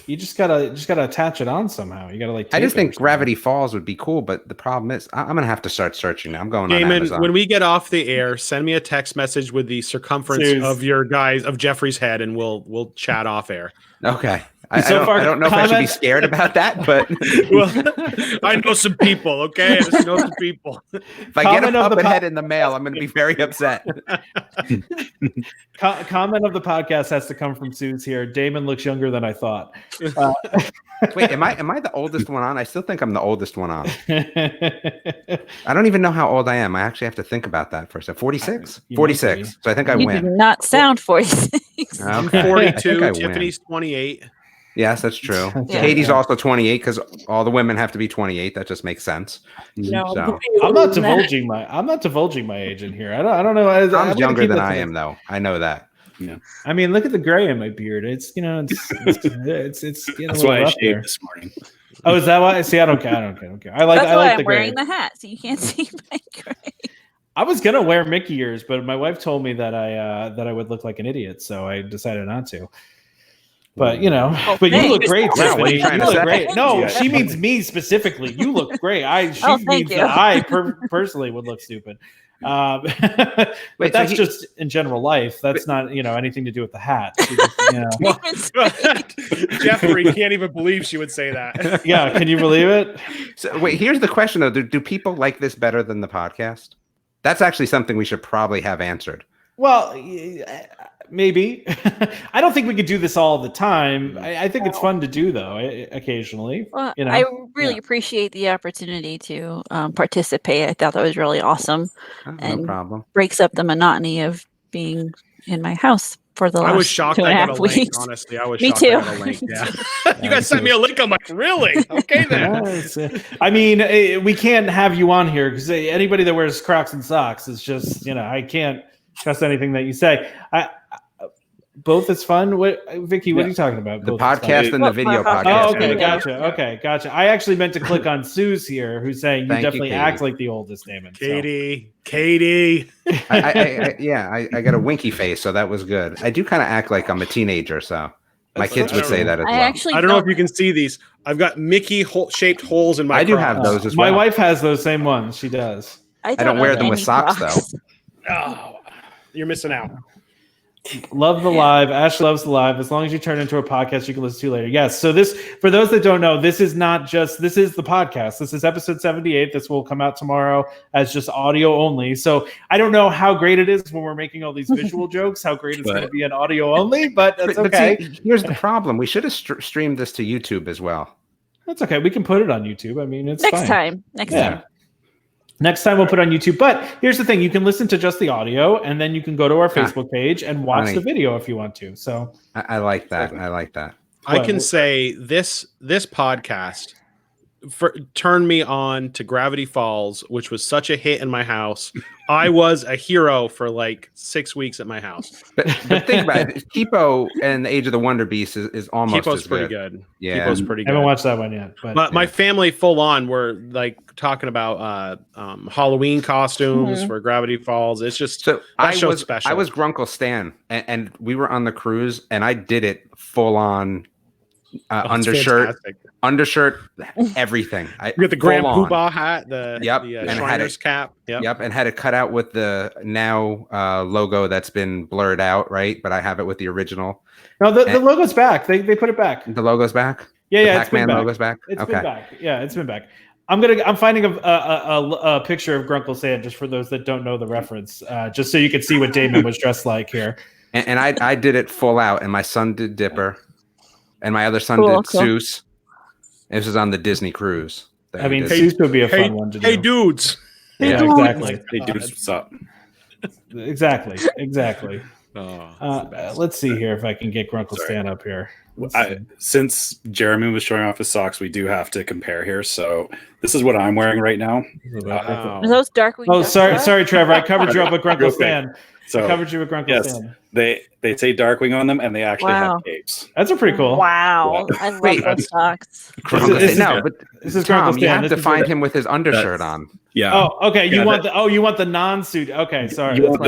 You just gotta attach it on somehow. You gotta I just think tape it or Gravity Falls would be cool, but the problem is I'm gonna have to start searching now. I'm going on Damon, Amazon. when we get off the air, send me a text message with the circumference Seriously. of Jeffrey's head, and we'll chat off air. Okay. So far, I don't know if I should be comment- scared about that, but Well, I know some people. Okay, I just know some people. if I get a Comment of the puppet po- head in the mail, I'm going to be very upset. comment of the podcast has to come from Suze here. Damon looks younger than I thought. Wait, am I the oldest one on? I still think I'm the oldest one on. I don't even know how old I am. I actually have to think about that for a second. 46? You might 46. be. So I think I You do win. not sound 46. I'm Okay. I think 42. I win. Tiffany's 28. Yes, that's true. Yeah. Katie's also 28 because all the women have to be 28. That just makes sense. No, So I'm not divulging my age in here. I don't know. I'm younger than I am, though. I know that. Yeah. I mean, look at the gray in my beard. It's it's getting That's a little why I rough there. shaved this morning. Oh, is that why? See, I don't care. I like That's I why like I'm the gray. wearing the hat, so you can't see my gray. I was gonna wear Mickey ears, but my wife told me that I would look like an idiot, so I decided not to. But you thanks. you look great, Wow, what are Tiffany. you trying to look say? great. No, Yeah. she means me specifically. You look great. She thank means you. that I personally would look stupid. But Wait, that's so just in general life. That's not anything to do with the hat. She just, Jeffrey can't even believe she would say that. yeah, can you believe it? So wait, here's the question though: do people like this better than the podcast? That's actually something we should probably have answered. Well, maybe. I don't think we could do this all the time. I think it's fun to do though, occasionally. Well, I really appreciate the opportunity to participate. I thought that was really awesome. Oh, no And problem. breaks up the monotony of being in my house for the last I was shocked 2.5 I got a link, weeks. honestly. I was Me shocked too. I got a link. Yeah. You guys sent me a link. I'm like, really? Okay then. I mean, we can't have you on here because anybody that wears Crocs and socks is just, I can't trust anything that you say. Both is fun. What, Vicky? What are you talking about? The Both is fun. podcast and the video Well, podcast. Oh, okay, Yeah. gotcha. I actually meant to click on Sue's here, who's saying you Thank you, definitely Katie. act like the oldest Damon. So. Katie. I got a winky face, so that was good. I do kind of act like I'm a teenager, so my kids would say that as I well. actually I don't know if you can see these. I've got Mickey shaped holes in my I do Crocs. have those as My well. wife has those same ones. She does. I don't wear them with socks, though. Oh, you're missing out. Love the live. Ash loves the live. As long as you turn into a podcast, you can listen to later. Yes. So this, for those that don't know, this is the podcast. This is episode 78. This will come out tomorrow as just audio only. So I don't know how great it is when we're making all these visual jokes, how great it's going to be an audio only, but that's okay. But see, here's the problem. We should have streamed this to YouTube as well. That's okay. We can put it on YouTube. I mean, it's Next fine. time. Next time we'll put it on YouTube. But here's the thing: you can listen to just the audio, and then you can go to our Facebook page and watch funny. the video if you want to. So I like that. I like that. I can say this podcast turned me on to Gravity Falls, which was such a hit in my house. I was a hero for like 6 weeks at my house. But think about it. Kipo and the Age of the Wonder Beast is almost Kipo's as pretty good. good. Yeah. Kipo's pretty I haven't good. watched that one yet. But my family full on were like talking about Halloween costumes for Gravity Falls. It's just So that show's special. I was Grunkle Stan, and we were on the cruise, and I did it full on undershirt, everything. You got the Grand full on. Poobah hat, the and Shriner's cap. Yep, and had it cut out with the now logo that's been blurred out, right? But I have it with the original. No, the logo's back. They put it back. The logo's back. Yeah, the it's Pac-Man been back. logo's back. It's been back. Yeah, it's been back. I'm finding a picture of Grunkle Stan just for those that don't know the reference, just so you can see what Damon was dressed like here. And I did it full out, and my son did Dipper, and my other son did Seuss. This was on the Disney cruise. I mean, Seuss would be a fun one to do. Hey, dudes. Yeah, exactly. Hey, dudes, what's up? Exactly. Oh, Let's see here if I can get Grunkle Stan up here. Since Jeremy was showing off his socks, we do have to compare here. So this is what I'm wearing right now. Are those Darkwing? Oh, sorry, Trevor. I covered you up with Grunkle Stan. So I covered you with Grunkle Stan. They say Darkwing on them, and they actually have capes. That's a pretty cool. Wow, I love those socks. This is Tom, Grunkle Stan. you have to find him with his undershirt on. Yeah. Oh, okay. You want the non-suit? Okay, sorry. You want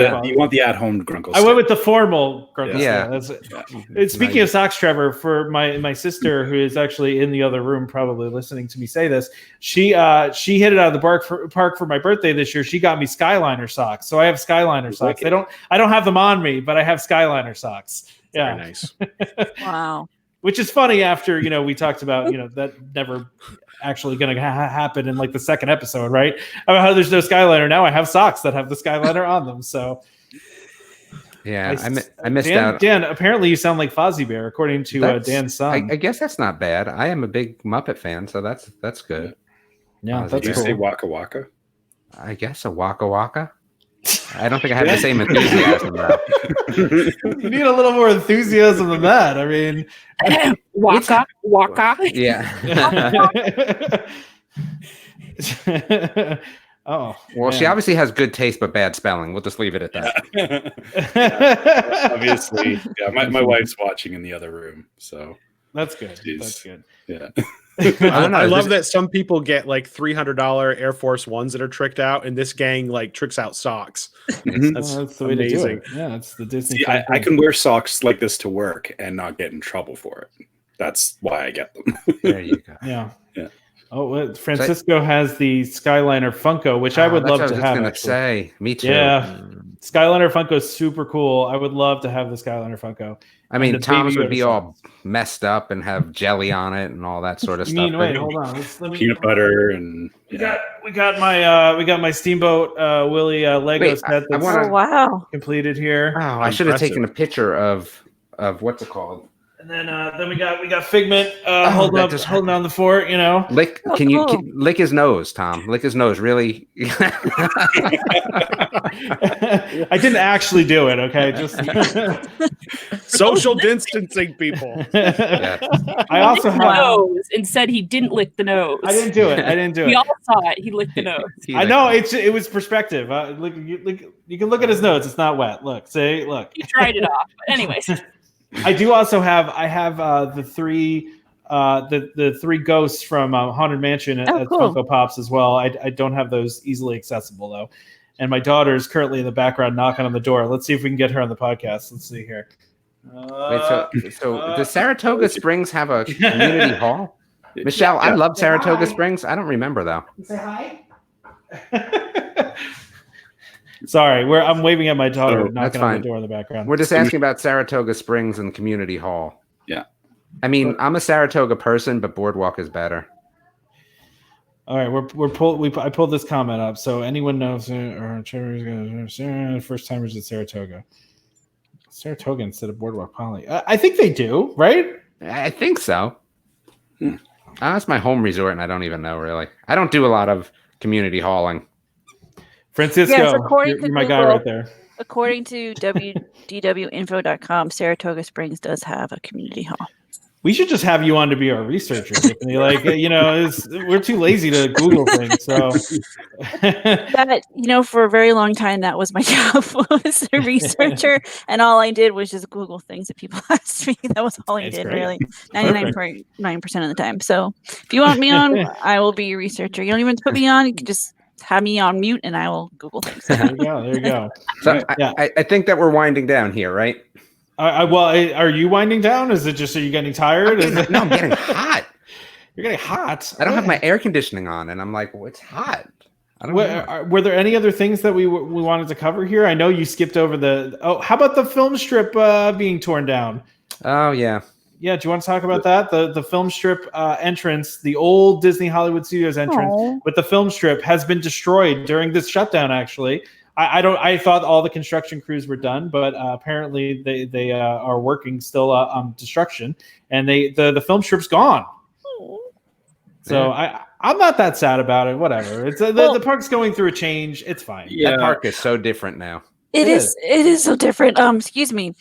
the at-home Grunkle Stan. I went with the formal Grunkle Yeah. Stan. Speaking of socks, Trevor, for my sister who is actually in the other room, probably listening to me say this, she hit it out of the park for my birthday this year. She got me Skyliner socks, so I have Skyliner socks. I don't have them on me, but I have Skyliner socks. Yeah, very nice. Wow. Which is funny after we talked about that never actually going to happen in like the second episode, right? About how there's no Skyliner. Now I have socks that have the Skyliner on them. So yeah, I missed out. Dan, apparently you sound like Fozzie Bear, according to Dan's son. I guess that's not bad. I am a big Muppet fan, so that's good. Yeah, Did you cool. say Waka Waka? I guess a Waka Waka. I don't think I have the same enthusiasm though. You need a little more enthusiasm than that. I mean, Waka. Yeah. Oh, Well, she man. obviously has good taste but bad spelling. We'll just leave it at that. Obviously, yeah. My wife's watching in the other room, so That's good. Jeez. That's good. yeah. I love that some people get like $300 Air Force Ones that are tricked out, and this gang like tricks out socks. That's the way amazing. to do it. Yeah, it's the Disney. See, I thing. can wear socks like this to work and not get in trouble for it. That's why I get them. There you go. Yeah. Yeah. Oh, Francisco has the Skyliner Funko, which I would That's love what I to was have. gonna Actually. say. Me too. Yeah, Skyliner Funko is super cool. I would love to have the Skyliner Funko. I mean, And the Tom's Baby would be Yoda all messed up and have jelly on it and all that sort of You stuff. mean, wait, hold on. Let me, Peanut butter and we got my Steamboat Willie Lego Wait, set I that's wanna- Oh wow! completed here. Oh, I should have Impressive. taken a picture of what's it called? And then we got Figment that holding just holding on the fort. You know. Lick. Oh, Can you cool. lick his nose, Tom? Lick his nose, really? I didn't actually do it. Okay, just. Social distancing, people. I also licked the have. nose and said he didn't lick the nose. I didn't do it. I didn't do We it. all saw it. He licked the nose. I know it was perspective. Look, you can look at his notes. It's not wet. Look, look. He tried it off. But anyways, I do also have. I have the three ghosts from Haunted Mansion at cool. Funko Pops as well. I don't have those easily accessible though. And my daughter is currently in the background knocking on the door. Let's see if we can get her on the podcast. Let's see here. Wait, so does Saratoga Springs have a community hall? Michelle, I love Saratoga Springs. I don't remember though. Say hi. Sorry, I'm waving at my daughter That's knocking on fine. the door in the background. We're just asking about Saratoga Springs and community hall. Yeah. I mean, I'm a Saratoga person, but Boardwalk is better. All right, I pulled this comment up, so anyone knows first timers at Saratoga instead of Boardwalk Poly. I think they do, right? I think so. That's my home resort, and I don't even know really. I don't do a lot of community halling. Francisco, Yes, according to you're my guy Google. right there. According to wdwinfo.com, Saratoga Springs does have a community hall. We should just have you on to be our researcher, Tiffany. Like, we're too lazy to Google things. So, That for a very long time, that was my job, was a researcher, and all I did was just Google things that people asked me. That was all I That's did, great. really, 99.9% of the time. So, if you want me on, I will be your researcher. You don't even put me on; you can just have me on mute, and I will Google things. there you go. So Yeah. I think that we're winding down here, right? Are you winding down? Is it just are you getting tired? No, I'm getting hot. You're getting hot. I don't have my air conditioning on, and I'm like, well, it's hot. I don't know. Were there any other things that we wanted to cover here? I know you skipped over how about the film strip being torn down? Oh yeah. Yeah, do you want to talk about that? The film strip entrance, the old Disney Hollywood Studios entrance, Aw. with the film strip has been destroyed during this shutdown. Actually, I thought all the construction crews were done, but apparently they are working still on destruction, and the film strip's gone. So I'm not that sad about it. Whatever. It's the park's going through a change. It's fine. That park is so different now. It is so different. Excuse me.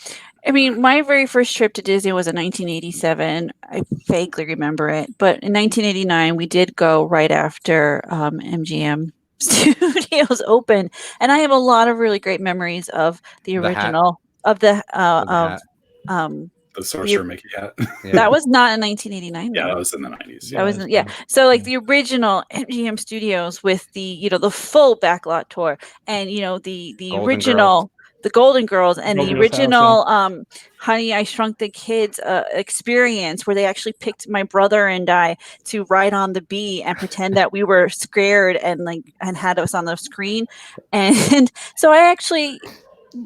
I mean, my very first trip to Disney was in 1987. I vaguely remember it, but in 1989 we did go right after MGM Studios opened, and I have a lot of really great memories of the original The Sorcerer Mickey hat. Yeah. That was not in 1989. Yeah, though. that was in the 90s. That was So like the original MGM Studios with the the full backlot tour, and the Golden original the Golden Girls and Golden the Girls original Honey I Shrunk the Kids experience, where they actually picked my brother and I to ride on the bee and pretend that we were scared and had us on the screen, and so I actually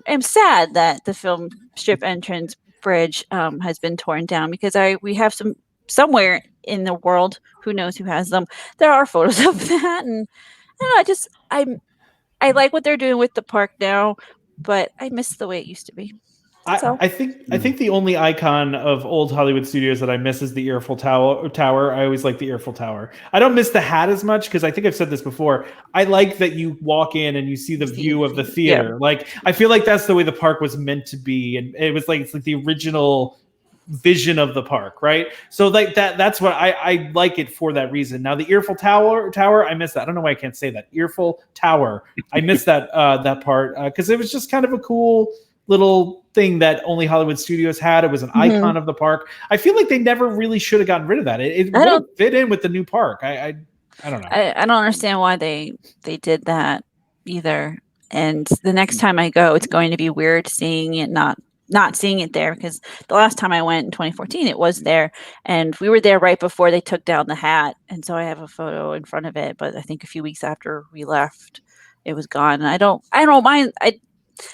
am sad that the film strip entrance bridge has been torn down, because we have somewhere in the world, who knows who has them, there are photos of that, and I don't know, I like what they're doing with the park now, but I miss the way it used to be. I think the only icon of old Hollywood studios that I miss is the Eiffel Tower. I always like the Eiffel Tower. I don't miss the hat as much because I think I've said this before. I like that you walk in and you see the view of the theater. Yeah. Like I feel like that's the way the park was meant to be, and it's like the original vision of the park, right? So like that's what I like it for that reason. Now the Eiffel Tower, I miss that. I don't know why I can't say that. Eiffel Tower. I miss that that part because it was just kind of a cool little thing that only Hollywood Studios had. It was an icon of the park. I feel like they never really should have gotten rid of that. It won't fit in with the new park. I don't know. I don't understand why they did that either. And the next time I go, it's going to be weird seeing it not seeing it there, because the last time I went in 2014, it was there, and we were there right before they took down the hat, and so I have a photo in front of it. But I think a few weeks after we left, it was gone. And I don't mind.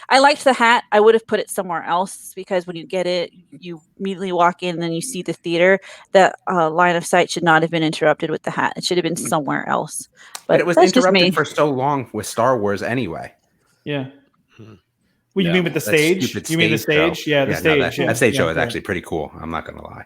I liked the hat. I would have put it somewhere else because when you get it, you immediately walk in and then you see the theater. That line of sight should not have been interrupted with the hat. It should have been somewhere else. But it was interrupted for so long with Star Wars anyway. Yeah. Well, you mean with the stage? You mean the stage? Yeah, the stage. That stage show is actually pretty cool. I'm not going to lie.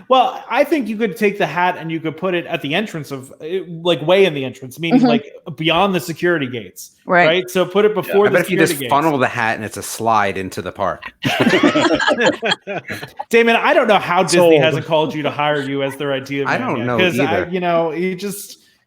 Well, I think you could take the hat and you could put it at the entrance of, like, way in the entrance, meaning like beyond the security gates. Right. So put it before the security gates. But if you just funnel the hat and it's a slide into the park. Damon, I don't know how Disney hasn't called you to hire you as their idea man. I don't know either.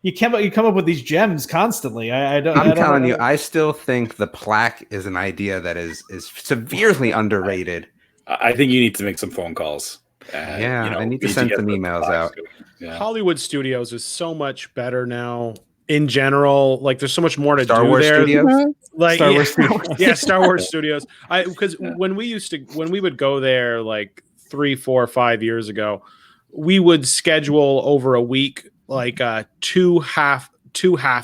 You come up with these gems constantly. I'm telling you, I still think the plaque is an idea that is severely underrated. I think you need to make some phone calls. I need to send some emails out. Yeah. Hollywood Studios is so much better now in general. Like there's so much more to Star do Wars there. Studios? Like Star Wars Studios. Yeah, Star Wars Studios. Because when we would go there like 3, 4, 5 years ago, we would schedule over a week like two half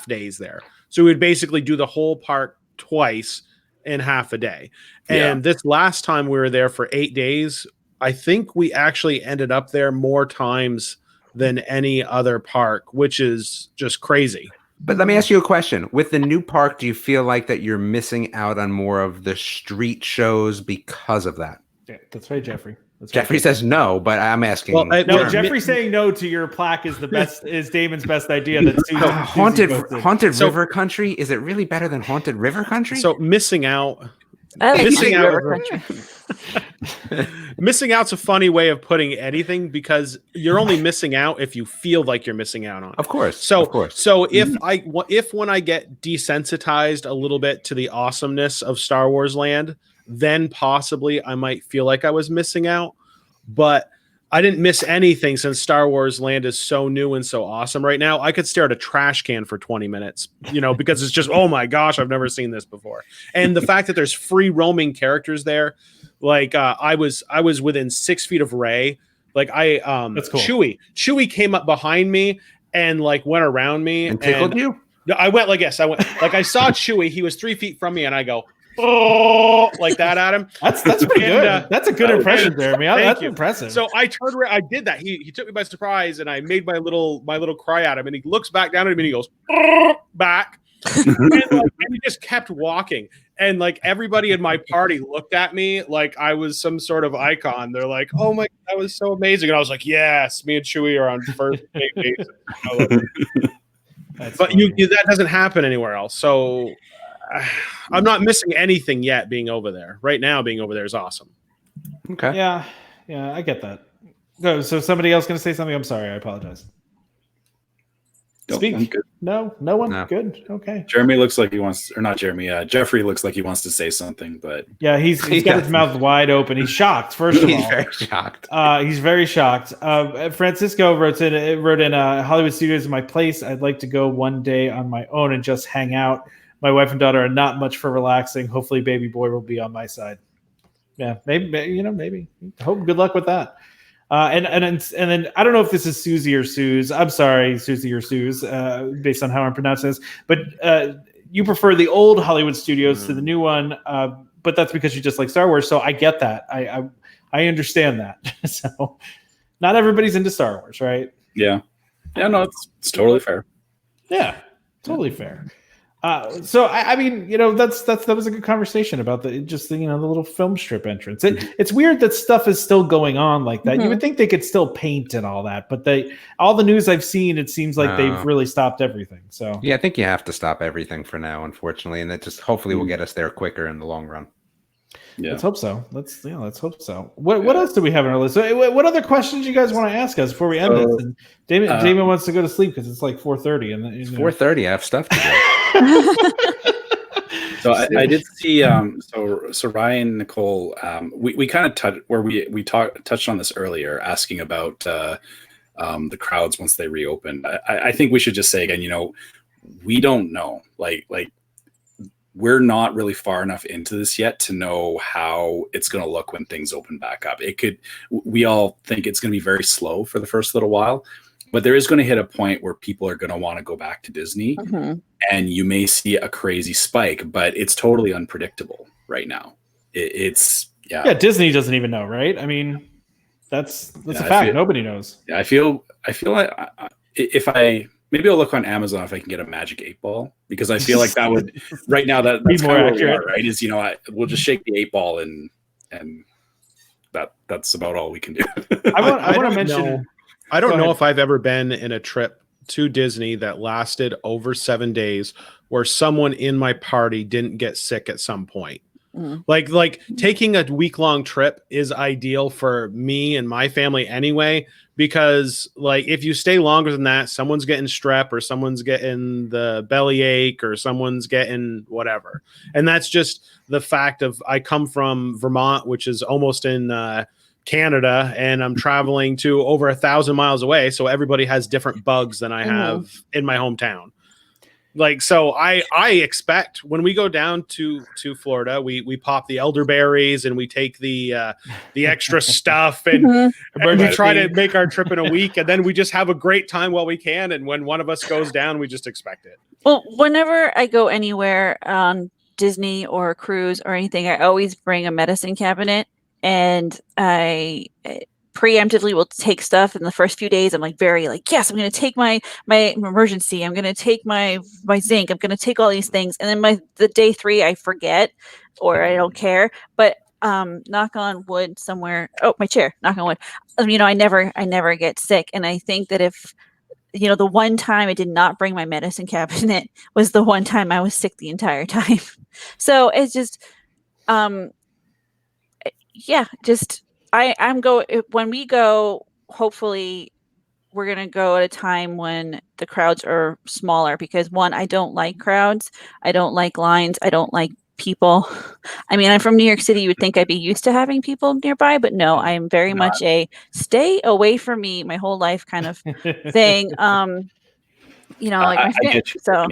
days there. So we would basically do the whole park twice in half a day. And this last time we were there for 8 days, I think we actually ended up there more times than any other park, which is just crazy. But let me ask you a question. With the new park, do you feel like that you're missing out on more of the street shows because of that? Yeah, that's right, Jeffrey. Jeffrey says no, but I'm asking. No, Jeffrey saying no to your plaque is is Damon's best idea. That haunted river country. Is it really better than haunted river country? So missing out. Missing out's a funny way of putting anything because you're only missing out if you feel like you're missing out on it. Of course. So if when I get desensitized a little bit to the awesomeness of Star Wars Land, then possibly I might feel like I was missing out. But I didn't miss anything since Star Wars Land is so new and so awesome right now. I could stare at a trash can for 20 minutes, because it's just, oh my gosh, I've never seen this before. And the fact that there's free roaming characters there, like I was within 6 feet of Rey. Like that's cool. Chewie came up behind me and like went around me and tickled you. I went like yes, I went like I saw Chewie. He was 3 feet from me, and I go, oh, like that at him. That's pretty good. That's a good impression, Jeremy. That's impressive. So I turned around. I did that. He took me by surprise, and I made my little cry at him. And he looks back down at me, and he goes back, and he just kept walking. And like everybody in my party looked at me like I was some sort of icon. They're like, "Oh my, that was so amazing!" And I was like, "Yes, me and Chewie are on first basis." But that doesn't happen anywhere else. So. I'm not missing anything yet being over there. Right now, being over there is awesome. Okay. Yeah, I get that. So somebody else going to say something? I'm sorry. I apologize. Speak. No one? No. Good. Okay. Jeremy looks like he wants, or not Jeremy, Jeffrey looks like he wants to say something, but. Yeah, he's got his mouth wide open. He's shocked, first of all. He's very shocked. He's very shocked. Francisco wrote in Hollywood Studios is my place. I'd like to go one day on my own and just hang out. My wife and daughter are not much for relaxing. Hopefully baby boy will be on my side. Yeah, maybe. Hope good luck with that. And then I don't know if this is Susie or Suze. I'm sorry, Susie or Suze, based on how I'm pronouncing this. But you prefer the old Hollywood Studios to the new one, but that's because you just like Star Wars. So I get that. I understand that. So not everybody's into Star Wars, right? Yeah. Yeah, no, it's totally fair. Yeah, totally fair. So I mean, that was a good conversation about the little film strip entrance. It's weird that stuff is still going on like that. You would think they could still paint and all that, but all the news I've seen, it seems like they've really stopped everything. So yeah, I think you have to stop everything for now, unfortunately, and that just hopefully will get us there quicker in the long run. Yeah. Let's hope so. Let's hope so. What else do we have on our list? What other questions you guys want to ask us before we end this? And Damon wants to go to sleep because it's like 4:30, and it's 4:30. I have stuff to do. So I did see. So Ryan and Nicole, we kind of touched on this earlier, asking about the crowds once they reopen. I think we should just say again, we don't know. Like we're not really far enough into this yet to know how it's going to look when things open back up. We all think it's going to be very slow for the first little while, but there is going to hit a point where people are going to want to go back to Disney, and you may see a crazy spike, but it's totally unpredictable right now. Disney doesn't even know, right? I mean, that's a fact. Nobody knows. Yeah, I feel like maybe I'll look on Amazon if I can get a magic 8-ball, because I feel like that would right now that's be more accurate, right? Is we'll just shake the 8-ball and that's about all we can do. I want to mention. I don't know if I've ever been in a trip to Disney that lasted over 7 days where someone in my party didn't get sick at some point. Like taking a week-long trip is ideal for me and my family anyway, because like if you stay longer than that, someone's getting strep or someone's getting the belly ache or someone's getting whatever. And that's just the fact of I come from Vermont, which is almost in Canada, and I'm traveling to over 1,000 miles away. So everybody has different bugs than I have in my hometown. Like, so I expect when we go down to Florida, we pop the elderberries and we take the extra stuff and we try to make our trip in a week, and then we just have a great time while we can. And when one of us goes down, we just expect it. Well, whenever I go anywhere on Disney or a cruise or anything, I always bring a medicine cabinet, and I preemptively will take stuff in the first few days. I'm like yes, I'm going to take my emergency. I'm going to take my zinc. I'm going to take all these things. And then the day 3, I forget or I don't care, but knock on wood somewhere. Oh, my chair, knock on wood. I never get sick. And I think that if, the one time I did not bring my medicine cabinet was the one time I was sick the entire time. So it's just, when we go, hopefully we're going to go at a time when the crowds are smaller, because one, I don't like crowds. I don't like lines. I don't like people. I mean, I'm from New York City. You would think I'd be used to having people nearby, but no, I'm very much a stay away from me my whole life kind of thing. I get you. So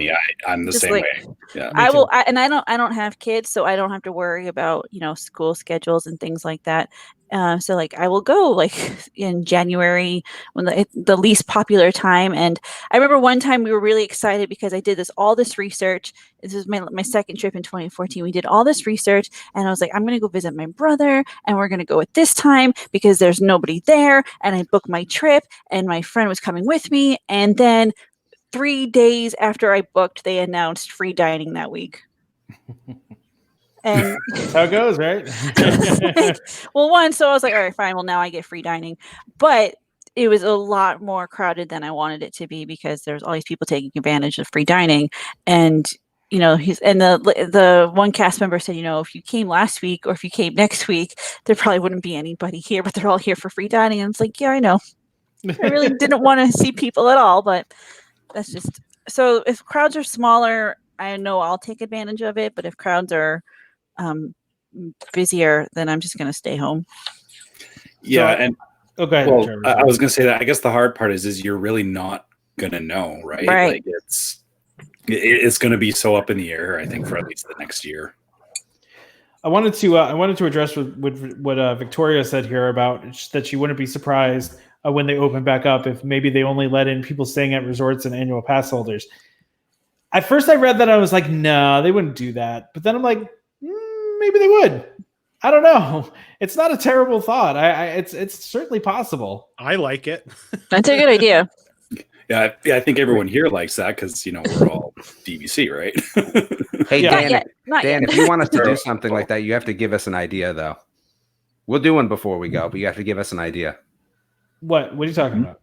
I'm the same way. Yeah, I don't have kids, so I don't have to worry about school schedules and things like that. So like I will go like in January when the least popular time. And I remember one time we were really excited because I did all this research. This was my second trip in 2014. We did all this research, and I was like, I'm going to go visit my brother, and we're going to go at this time because there's nobody there. And I booked my trip, and my friend was coming with me, and then 3 days after I booked, they announced free dining that week. And that's how it goes, right? Well, so I was like, all right, fine. Well, now I get free dining. But it was a lot more crowded than I wanted it to be because there's all these people taking advantage of free dining. And, the one cast member said, if you came last week or if you came next week, there probably wouldn't be anybody here, but they're all here for free dining. And it's like, yeah, I know. I really didn't want to see people at all, but that's just so if crowds are smaller, I know I'll take advantage of it. But if crowds are busier, then I'm just going to stay home. Yeah. Go ahead. Well, Trevor. I was going to say that I guess the hard part is you're really not going to know, right? Right. Like it's going to be so up in the air, I think, for at least the next year. I wanted to address what Victoria said here about that she wouldn't be surprised when they open back up if maybe they only let in people staying at resorts and annual pass holders. At first I read that, I was like, no, they wouldn't do that. But then I'm like, maybe they would. I don't know. It's not a terrible thought. It's certainly possible. I like it. That's a good idea. Yeah, I think everyone here likes that because we're all DVC, right? Hey, Yeah. Dan, Not Dan, yet. if you want us to do something like that, you have to give us an idea, though. We'll do one before we go, but you have to give us an idea. What are you talking about?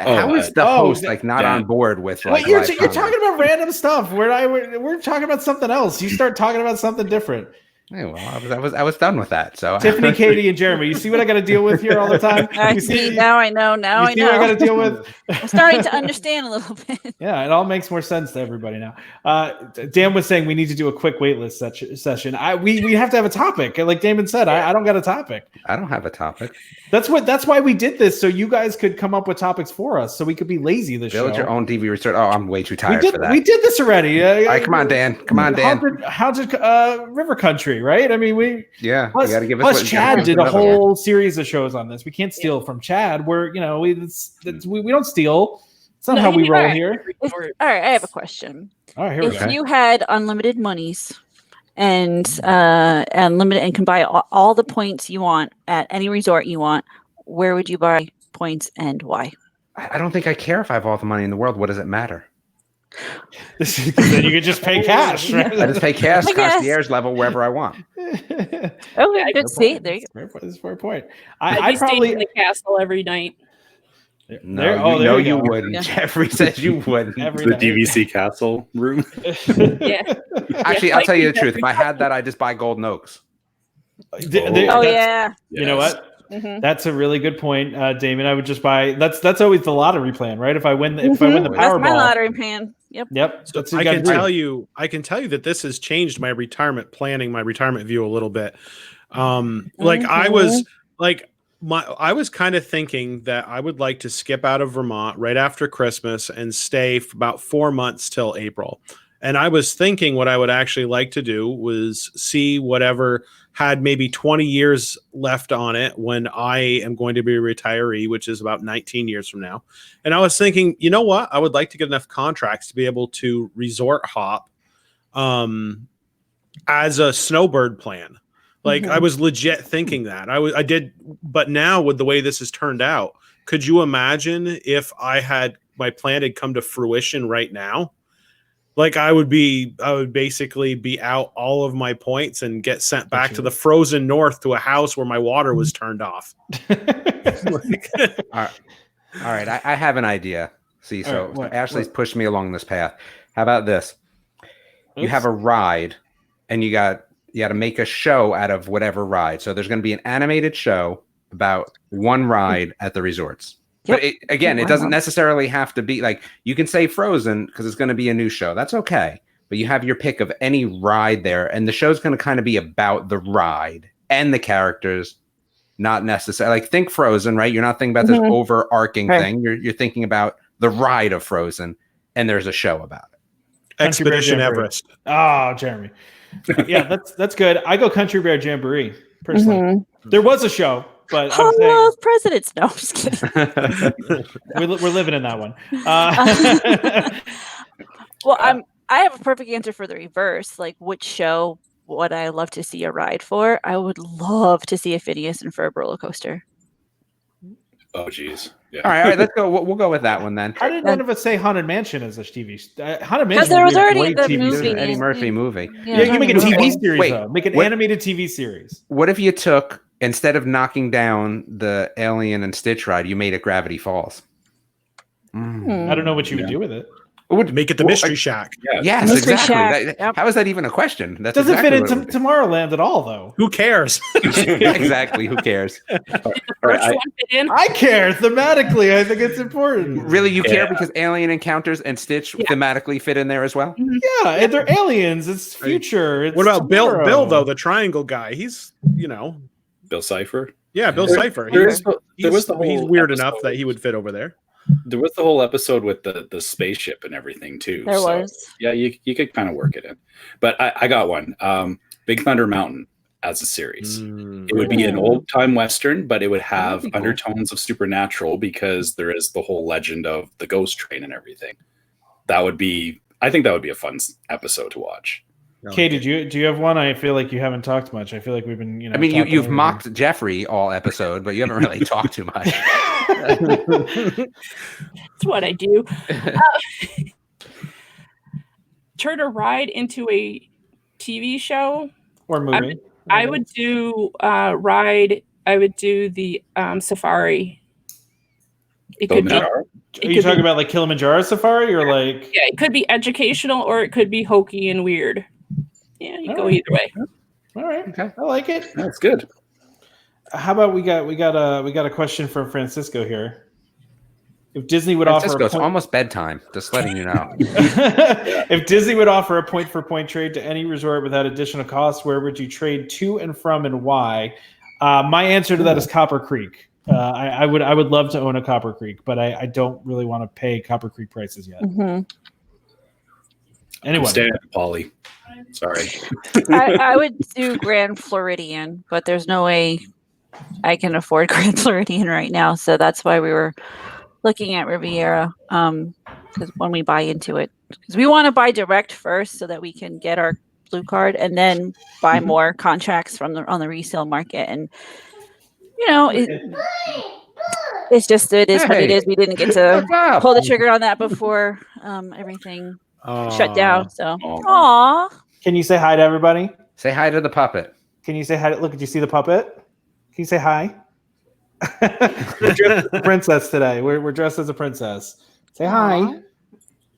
How is the host not Dan. on board with Well, like you're live talking comment? about random stuff. We're talking about something else. You start talking about something different. Hey, well, I was done with that. So Tiffany, Katie, and Jeremy. You see what I got to deal with here all the time? I You see. Now I know. Now you see what I got to deal with? I'm starting to understand a little bit. Yeah, it all makes more sense to everybody now. Dan was saying we need to do a quick waitlist session. We have to have a topic. Like Damon said, I don't got a topic. I don't have a topic. That's why we did this, so you guys could come up with topics for us, so we could be lazy this Build show. your own DV research. Oh, I'm way too tired for that. We did this already. All right, come on, Dan. Come on, Dan. Haunted River Country, right? I mean, you got to give us. Plus, Chad did a whole series of shows on this. We can't steal from Chad. We're we don't steal. It's not how we roll here. All right, I have a question. All right, here we go. If you had unlimited monies and limited and can buy all the points you want at any resort you want, where would you buy points and why? I don't think I care if I have all the money in the world. What does it matter? Then you could just pay cash, right? I just pay cash, concierge level wherever I want. Okay, good. See, there you go. That's a fair point. I'd probably stay in the castle every night. No, you wouldn't. Yeah. Jeffrey says you wouldn't. The DVC castle room. Yeah. Actually, I'll tell you the truth. If I had that, I'd just buy Golden Oaks. Yeah. You know what? Mm-hmm. That's a really good point, Damon. I would just buy. That's always the lottery plan, right? If I win the Powerball, that's my lottery plan. Yep. So I can tell you that this has changed my retirement planning, my retirement view a little bit. I was kind of thinking that I would like to skip out of Vermont right after Christmas and stay for about 4 months till April. And I was thinking what I would actually like to do was see whatever had maybe 20 years left on it when I am going to be a retiree, which is about 19 years from now. And I was thinking, you know what? I would like to get enough contracts to be able to resort hop as a snowbird plan. I was legit thinking that I did. But now with the way this has turned out, could you imagine if my plan had come to fruition right now? I would basically be out all of my points and get sent back to the frozen north to a house where my water was turned off. All right. I have an idea. See, so Ashley's pushed me along this path. How about this? You have a ride and you got to make a show out of whatever ride. So there's going to be an animated show about one ride at the resorts. Yep. But it doesn't necessarily have to be you can say Frozen because it's going to be a new show. That's okay. But you have your pick of any ride there. And the show's going to kind of be about the ride and the characters, not necessarily think Frozen, right? You're not thinking about this overarching thing. You're thinking about the ride of Frozen and there's a show about it. Expedition Everest. Oh, Jeremy. Yeah, that's good. I go Country Bear Jamboree personally. There was a show. But Hall of Presidents. No, I'm just kidding. We're living in that one. Well, I have a perfect answer for the reverse. Which show would I love to see a ride for? I would love to see a Phineas and Ferb roller coaster. Oh, geez. Yeah. All right, let's go. We'll go with that one then. How did none of us say Haunted Mansion as a TV? Haunted Mansion. Because there was already the movie. An Eddie Murphy movie. Yeah, you make a TV series though. Make an animated TV series. What if you took, instead of knocking down the Alien and Stitch ride, you made it Gravity Falls? I don't know what you would do with it. Would make it the Mystery Shack. Yes, exactly. How is that even a question? That doesn't fit into Tomorrowland at all, though. Who cares? Exactly. Who cares? I care thematically. I think it's important. Really, you care because Alien Encounters and Stitch thematically fit in there as well? Yeah, and they're aliens. It's future. It's what about tomorrow. Bill, though, the triangle guy? He's, Bill Cipher? Yeah, Bill Cipher. He's weird enough that he would fit over there. There was the whole episode with the spaceship and everything too. There was. Yeah, you could kind of work it in. But I got one. Big Thunder Mountain as a series. It would be an old time Western, but it would have undertones of supernatural because there is the whole legend of the ghost train and everything. I think that would be a fun episode to watch. Kay, do you have one? I feel like you haven't talked much. I feel like we've been, I mean, talking you've over mocked Jeffrey all episode, but you haven't really talked too much. That's what I do. Turn a ride into a TV show or movie. I would do ride. I would do the safari. It could be. Are you talking about like Kilimanjaro safari or like? Yeah, it could be educational or it could be hokey and weird. Yeah, you go either way. All right, okay, I like it. That's good. How about we got a question from Francisco here. If Disney would offer it's almost bedtime, just letting you know. If Disney would offer a point-for-point trade to any resort without additional cost, where would you trade to and from, and why? My answer to that is Copper Creek. I would love to own a Copper Creek, but I don't really want to pay Copper Creek prices yet. Mm-hmm. Anyway, Stand Polly. Sorry. I would do Grand Floridian, but there's no way I can afford Grand Floridian right now, so that's why we were looking at Riviera, because when we buy into it, because we want to buy direct first so that we can get our blue card and then buy more contracts on the resale market. And it's just what it is. We didn't get to pull the trigger on that before everything shut down. So, aww. Can you say hi to everybody? Say hi to the puppet. Can you say hi? Look, did you see the puppet? Can you say hi? We're dressed as a princess today. We're dressed as a princess. Say hi.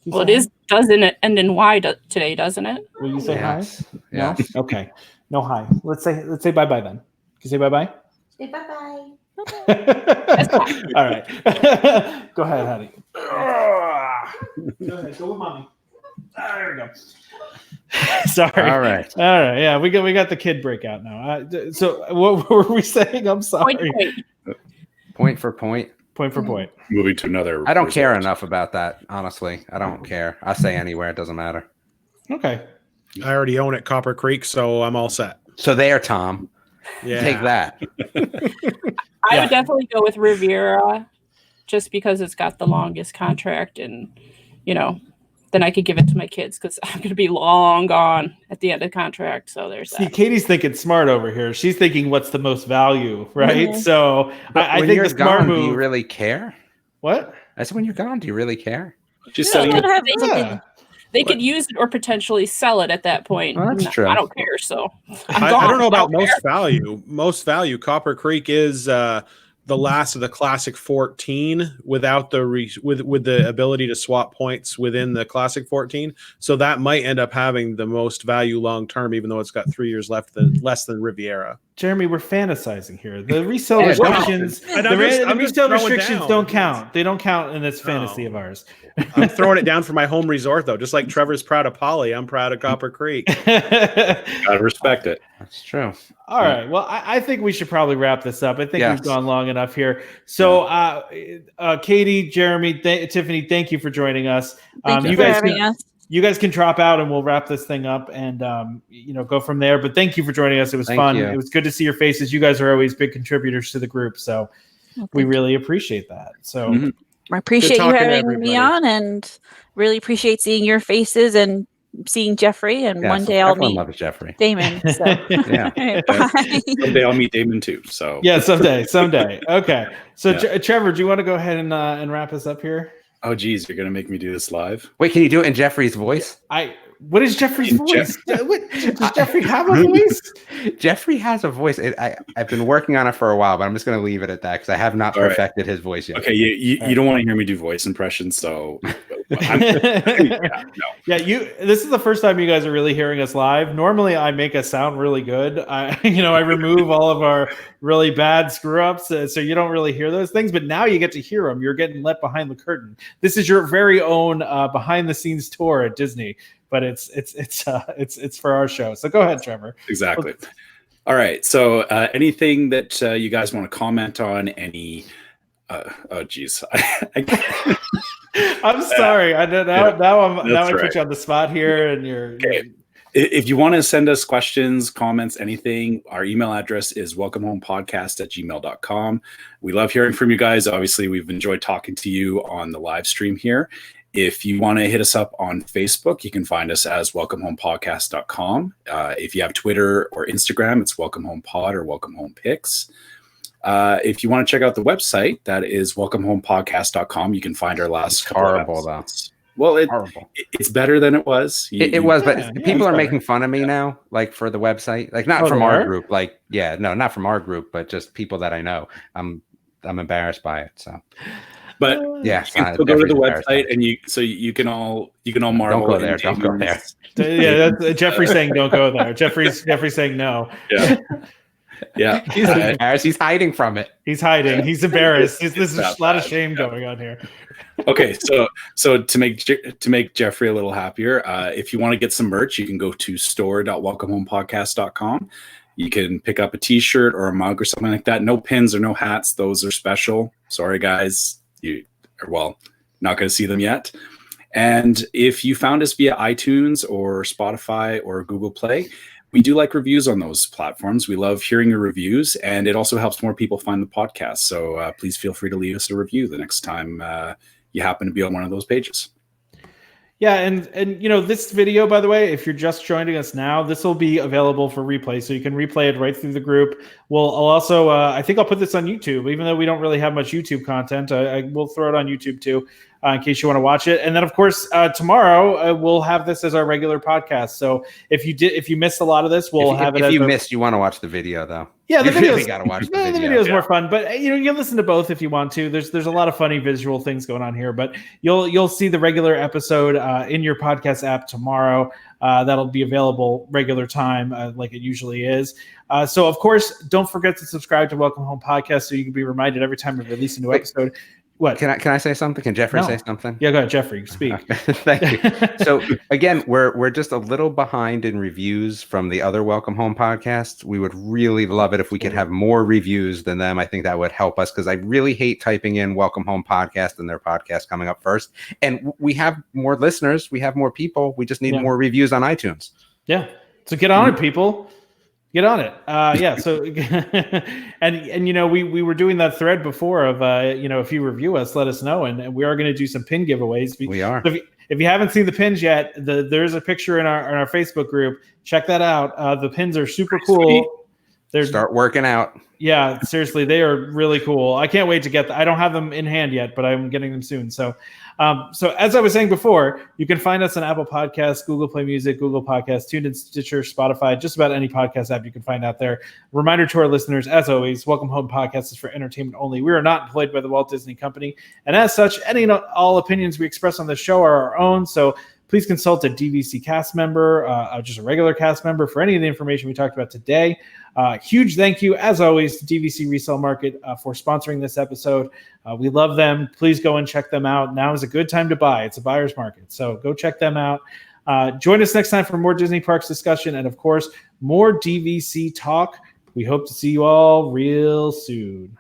Well, doesn't it end in Y today, doesn't it? Will you say hi? Yeah. No? Okay. No hi. Let's say bye bye then. Can you say bye bye? Say bye bye. All right. Go ahead, honey. Go ahead. Go with mommy. There we go. Sorry. All right. Yeah, we got the kid breakout now. So what were we saying? I'm sorry. Point for point. Point for point. Moving to another. I don't care enough about that, honestly. I don't care. I say anywhere. It doesn't matter. Okay. I already own it, Copper Creek, so I'm all set. So there, Tom. Yeah. Take that. I would definitely go with Riviera just because it's got the longest contract and, then I could give it to my kids because I'm going to be long gone at the end of the contract. So there's that. Katie's thinking smart over here. She's thinking what's the most value, right? Mm-hmm. So I think the smart move. Do you really care? What? I said, when you're gone, do you really care? Just they could use it or potentially sell it at that point. Well, that's true. I don't care. So I don't know about most value. Most value. Copper Creek is the last of the Classic 14 without with the ability to swap points within the Classic 14. So that might end up having the most value long term, even though it's got 3 years less than Riviera. Jeremy, we're fantasizing here. The resale restrictions, the resale restrictions don't count. They don't count in this fantasy of ours. I'm throwing it down for my home resort, though. Just like Trevor's proud of Polly, I'm proud of Copper Creek. Gotta respect it. That's true. All right. Well, I think we should probably wrap this up. I think we've gone long enough here. So, Katie, Jeremy, Tiffany, thank you for joining us. Thank you for having us. You guys can drop out and we'll wrap this thing up and go from there. But thank you for joining us. It was fun. It was good to see your faces. You guys are always big contributors to the group, so we really appreciate that. So I appreciate you having me on, and really appreciate seeing your faces and seeing Jeffrey. And one day I'll meet Jeffrey. Damon. So. Bye. Someday I'll meet Damon too. So yeah, someday. Okay. So Trevor, do you want to go ahead and wrap us up here? Oh, geez, you're going to make me do this live? Wait, can you do it in Jeffrey's voice? What is Jeffrey's voice? Does Jeffrey have a voice? Jeffrey has a voice. I've been working on it for a while, but I'm just going to leave it at that because I have not perfected his voice yet. Okay, you don't want to hear me do voice impressions, so this is the first time you guys are really hearing us live. Normally, I make us sound really good. I remove all of our really bad screw ups, so you don't really hear those things. But now you get to hear them. You're getting let behind the curtain. This is your very own behind the scenes tour at Disney. But it's for our show. So go ahead, Trevor. Exactly. All right. So anything that you guys want to comment on? Any? Oh, geez. I'm sorry. I put you on the spot here, and you're. Okay. If you want to send us questions, comments, anything, our email address is welcomehomepodcast@gmail.com. We love hearing from you guys. Obviously, we've enjoyed talking to you on the live stream here. If you want to hit us up on Facebook, you can find us as welcomehomepodcast.com. If you have Twitter or Instagram, it's Welcome Home Pod or Welcome Home Pics. If you want to check out the website, that is welcomehomepodcast.com. You can find our last couple horrible, of episodes. Well, it's better than it was. It was, but people are making fun of me now, like for the website, like not from our group, like not from our group, but just people that I know. I'm embarrassed by it. So, but yeah, you can still go to the website and you can all marvel. Don't go there. Don't go there. Yeah, that's Jeffrey's saying don't go there. Jeffrey's saying no. Yeah. Yeah, he's embarrassed. He's hiding from it. He's hiding. He's embarrassed. There's a lot of shame going on here. Okay, so to make Jeffrey a little happier, if you want to get some merch, you can go to store.welcomehomepodcast.com. You can pick up a T-shirt or a mug or something like that. No pins or no hats; those are special. Sorry, guys. Not going to see them yet. And if you found us via iTunes or Spotify or Google Play, we do like reviews on those platforms. We love hearing your reviews, and it also helps more people find the podcast. So please feel free to leave us a review the next time you happen to be on one of those pages. Yeah, and this video, by the way, if you're just joining us now, this will be available for replay, so you can replay it right through the group. I'll also, I think I'll put this on YouTube, even though we don't really have much YouTube content. I will throw it on YouTube too, in case you want to watch it. And then, of course, tomorrow we'll have this as our regular podcast. So if you missed a lot of this, we'll have it. If you missed, you want to watch the video though. Yeah, the video. Got to watch the video. The video is more fun, but you can listen to both if you want to. There's a lot of funny visual things going on here, but you'll see the regular episode in your podcast app tomorrow. That'll be available regular time, like it usually is. So, of course, don't forget to subscribe to Welcome Home Podcast so you can be reminded every time we release a new episode. What? Can I say something? Can Jeffrey say something? Yeah, go ahead, Jeffrey. Speak. Thank you. So again, we're just a little behind in reviews from the other Welcome Home podcasts. We would really love it if we could have more reviews than them. I think that would help us because I really hate typing in Welcome Home Podcast and their podcast coming up first. And we have more listeners. We have more people. We just need more reviews on iTunes. Yeah. So get on it, people. Get on it. So, and we were doing that thread before of, if you review us, let us know. And we are going to do some pin giveaways. We are. So if you haven't seen the pins yet, there's a picture in our Facebook group. Check that out. The pins are super cool. Start working out. Yeah, seriously, they are really cool. I can't wait to get I don't have them in hand yet, but I'm getting them soon. So as I was saying before, you can find us on Apple Podcasts, Google Play Music, Google Podcasts, TuneIn, Stitcher, Spotify, just about any podcast app you can find out there. Reminder to our listeners, as always, Welcome Home Podcast is for entertainment only. We are not employed by the Walt Disney Company. And as such, any and all opinions we express on the show are our own. So please consult a DVC cast member, just a regular cast member for any of the information we talked about today. Huge thank you, as always, to DVC Resale Market for sponsoring this episode. We love them. Please go and check them out. Now is a good time to buy. It's a buyer's market, so go check them out. Join us next time for more Disney Parks discussion and, of course, more DVC talk. We hope to see you all real soon.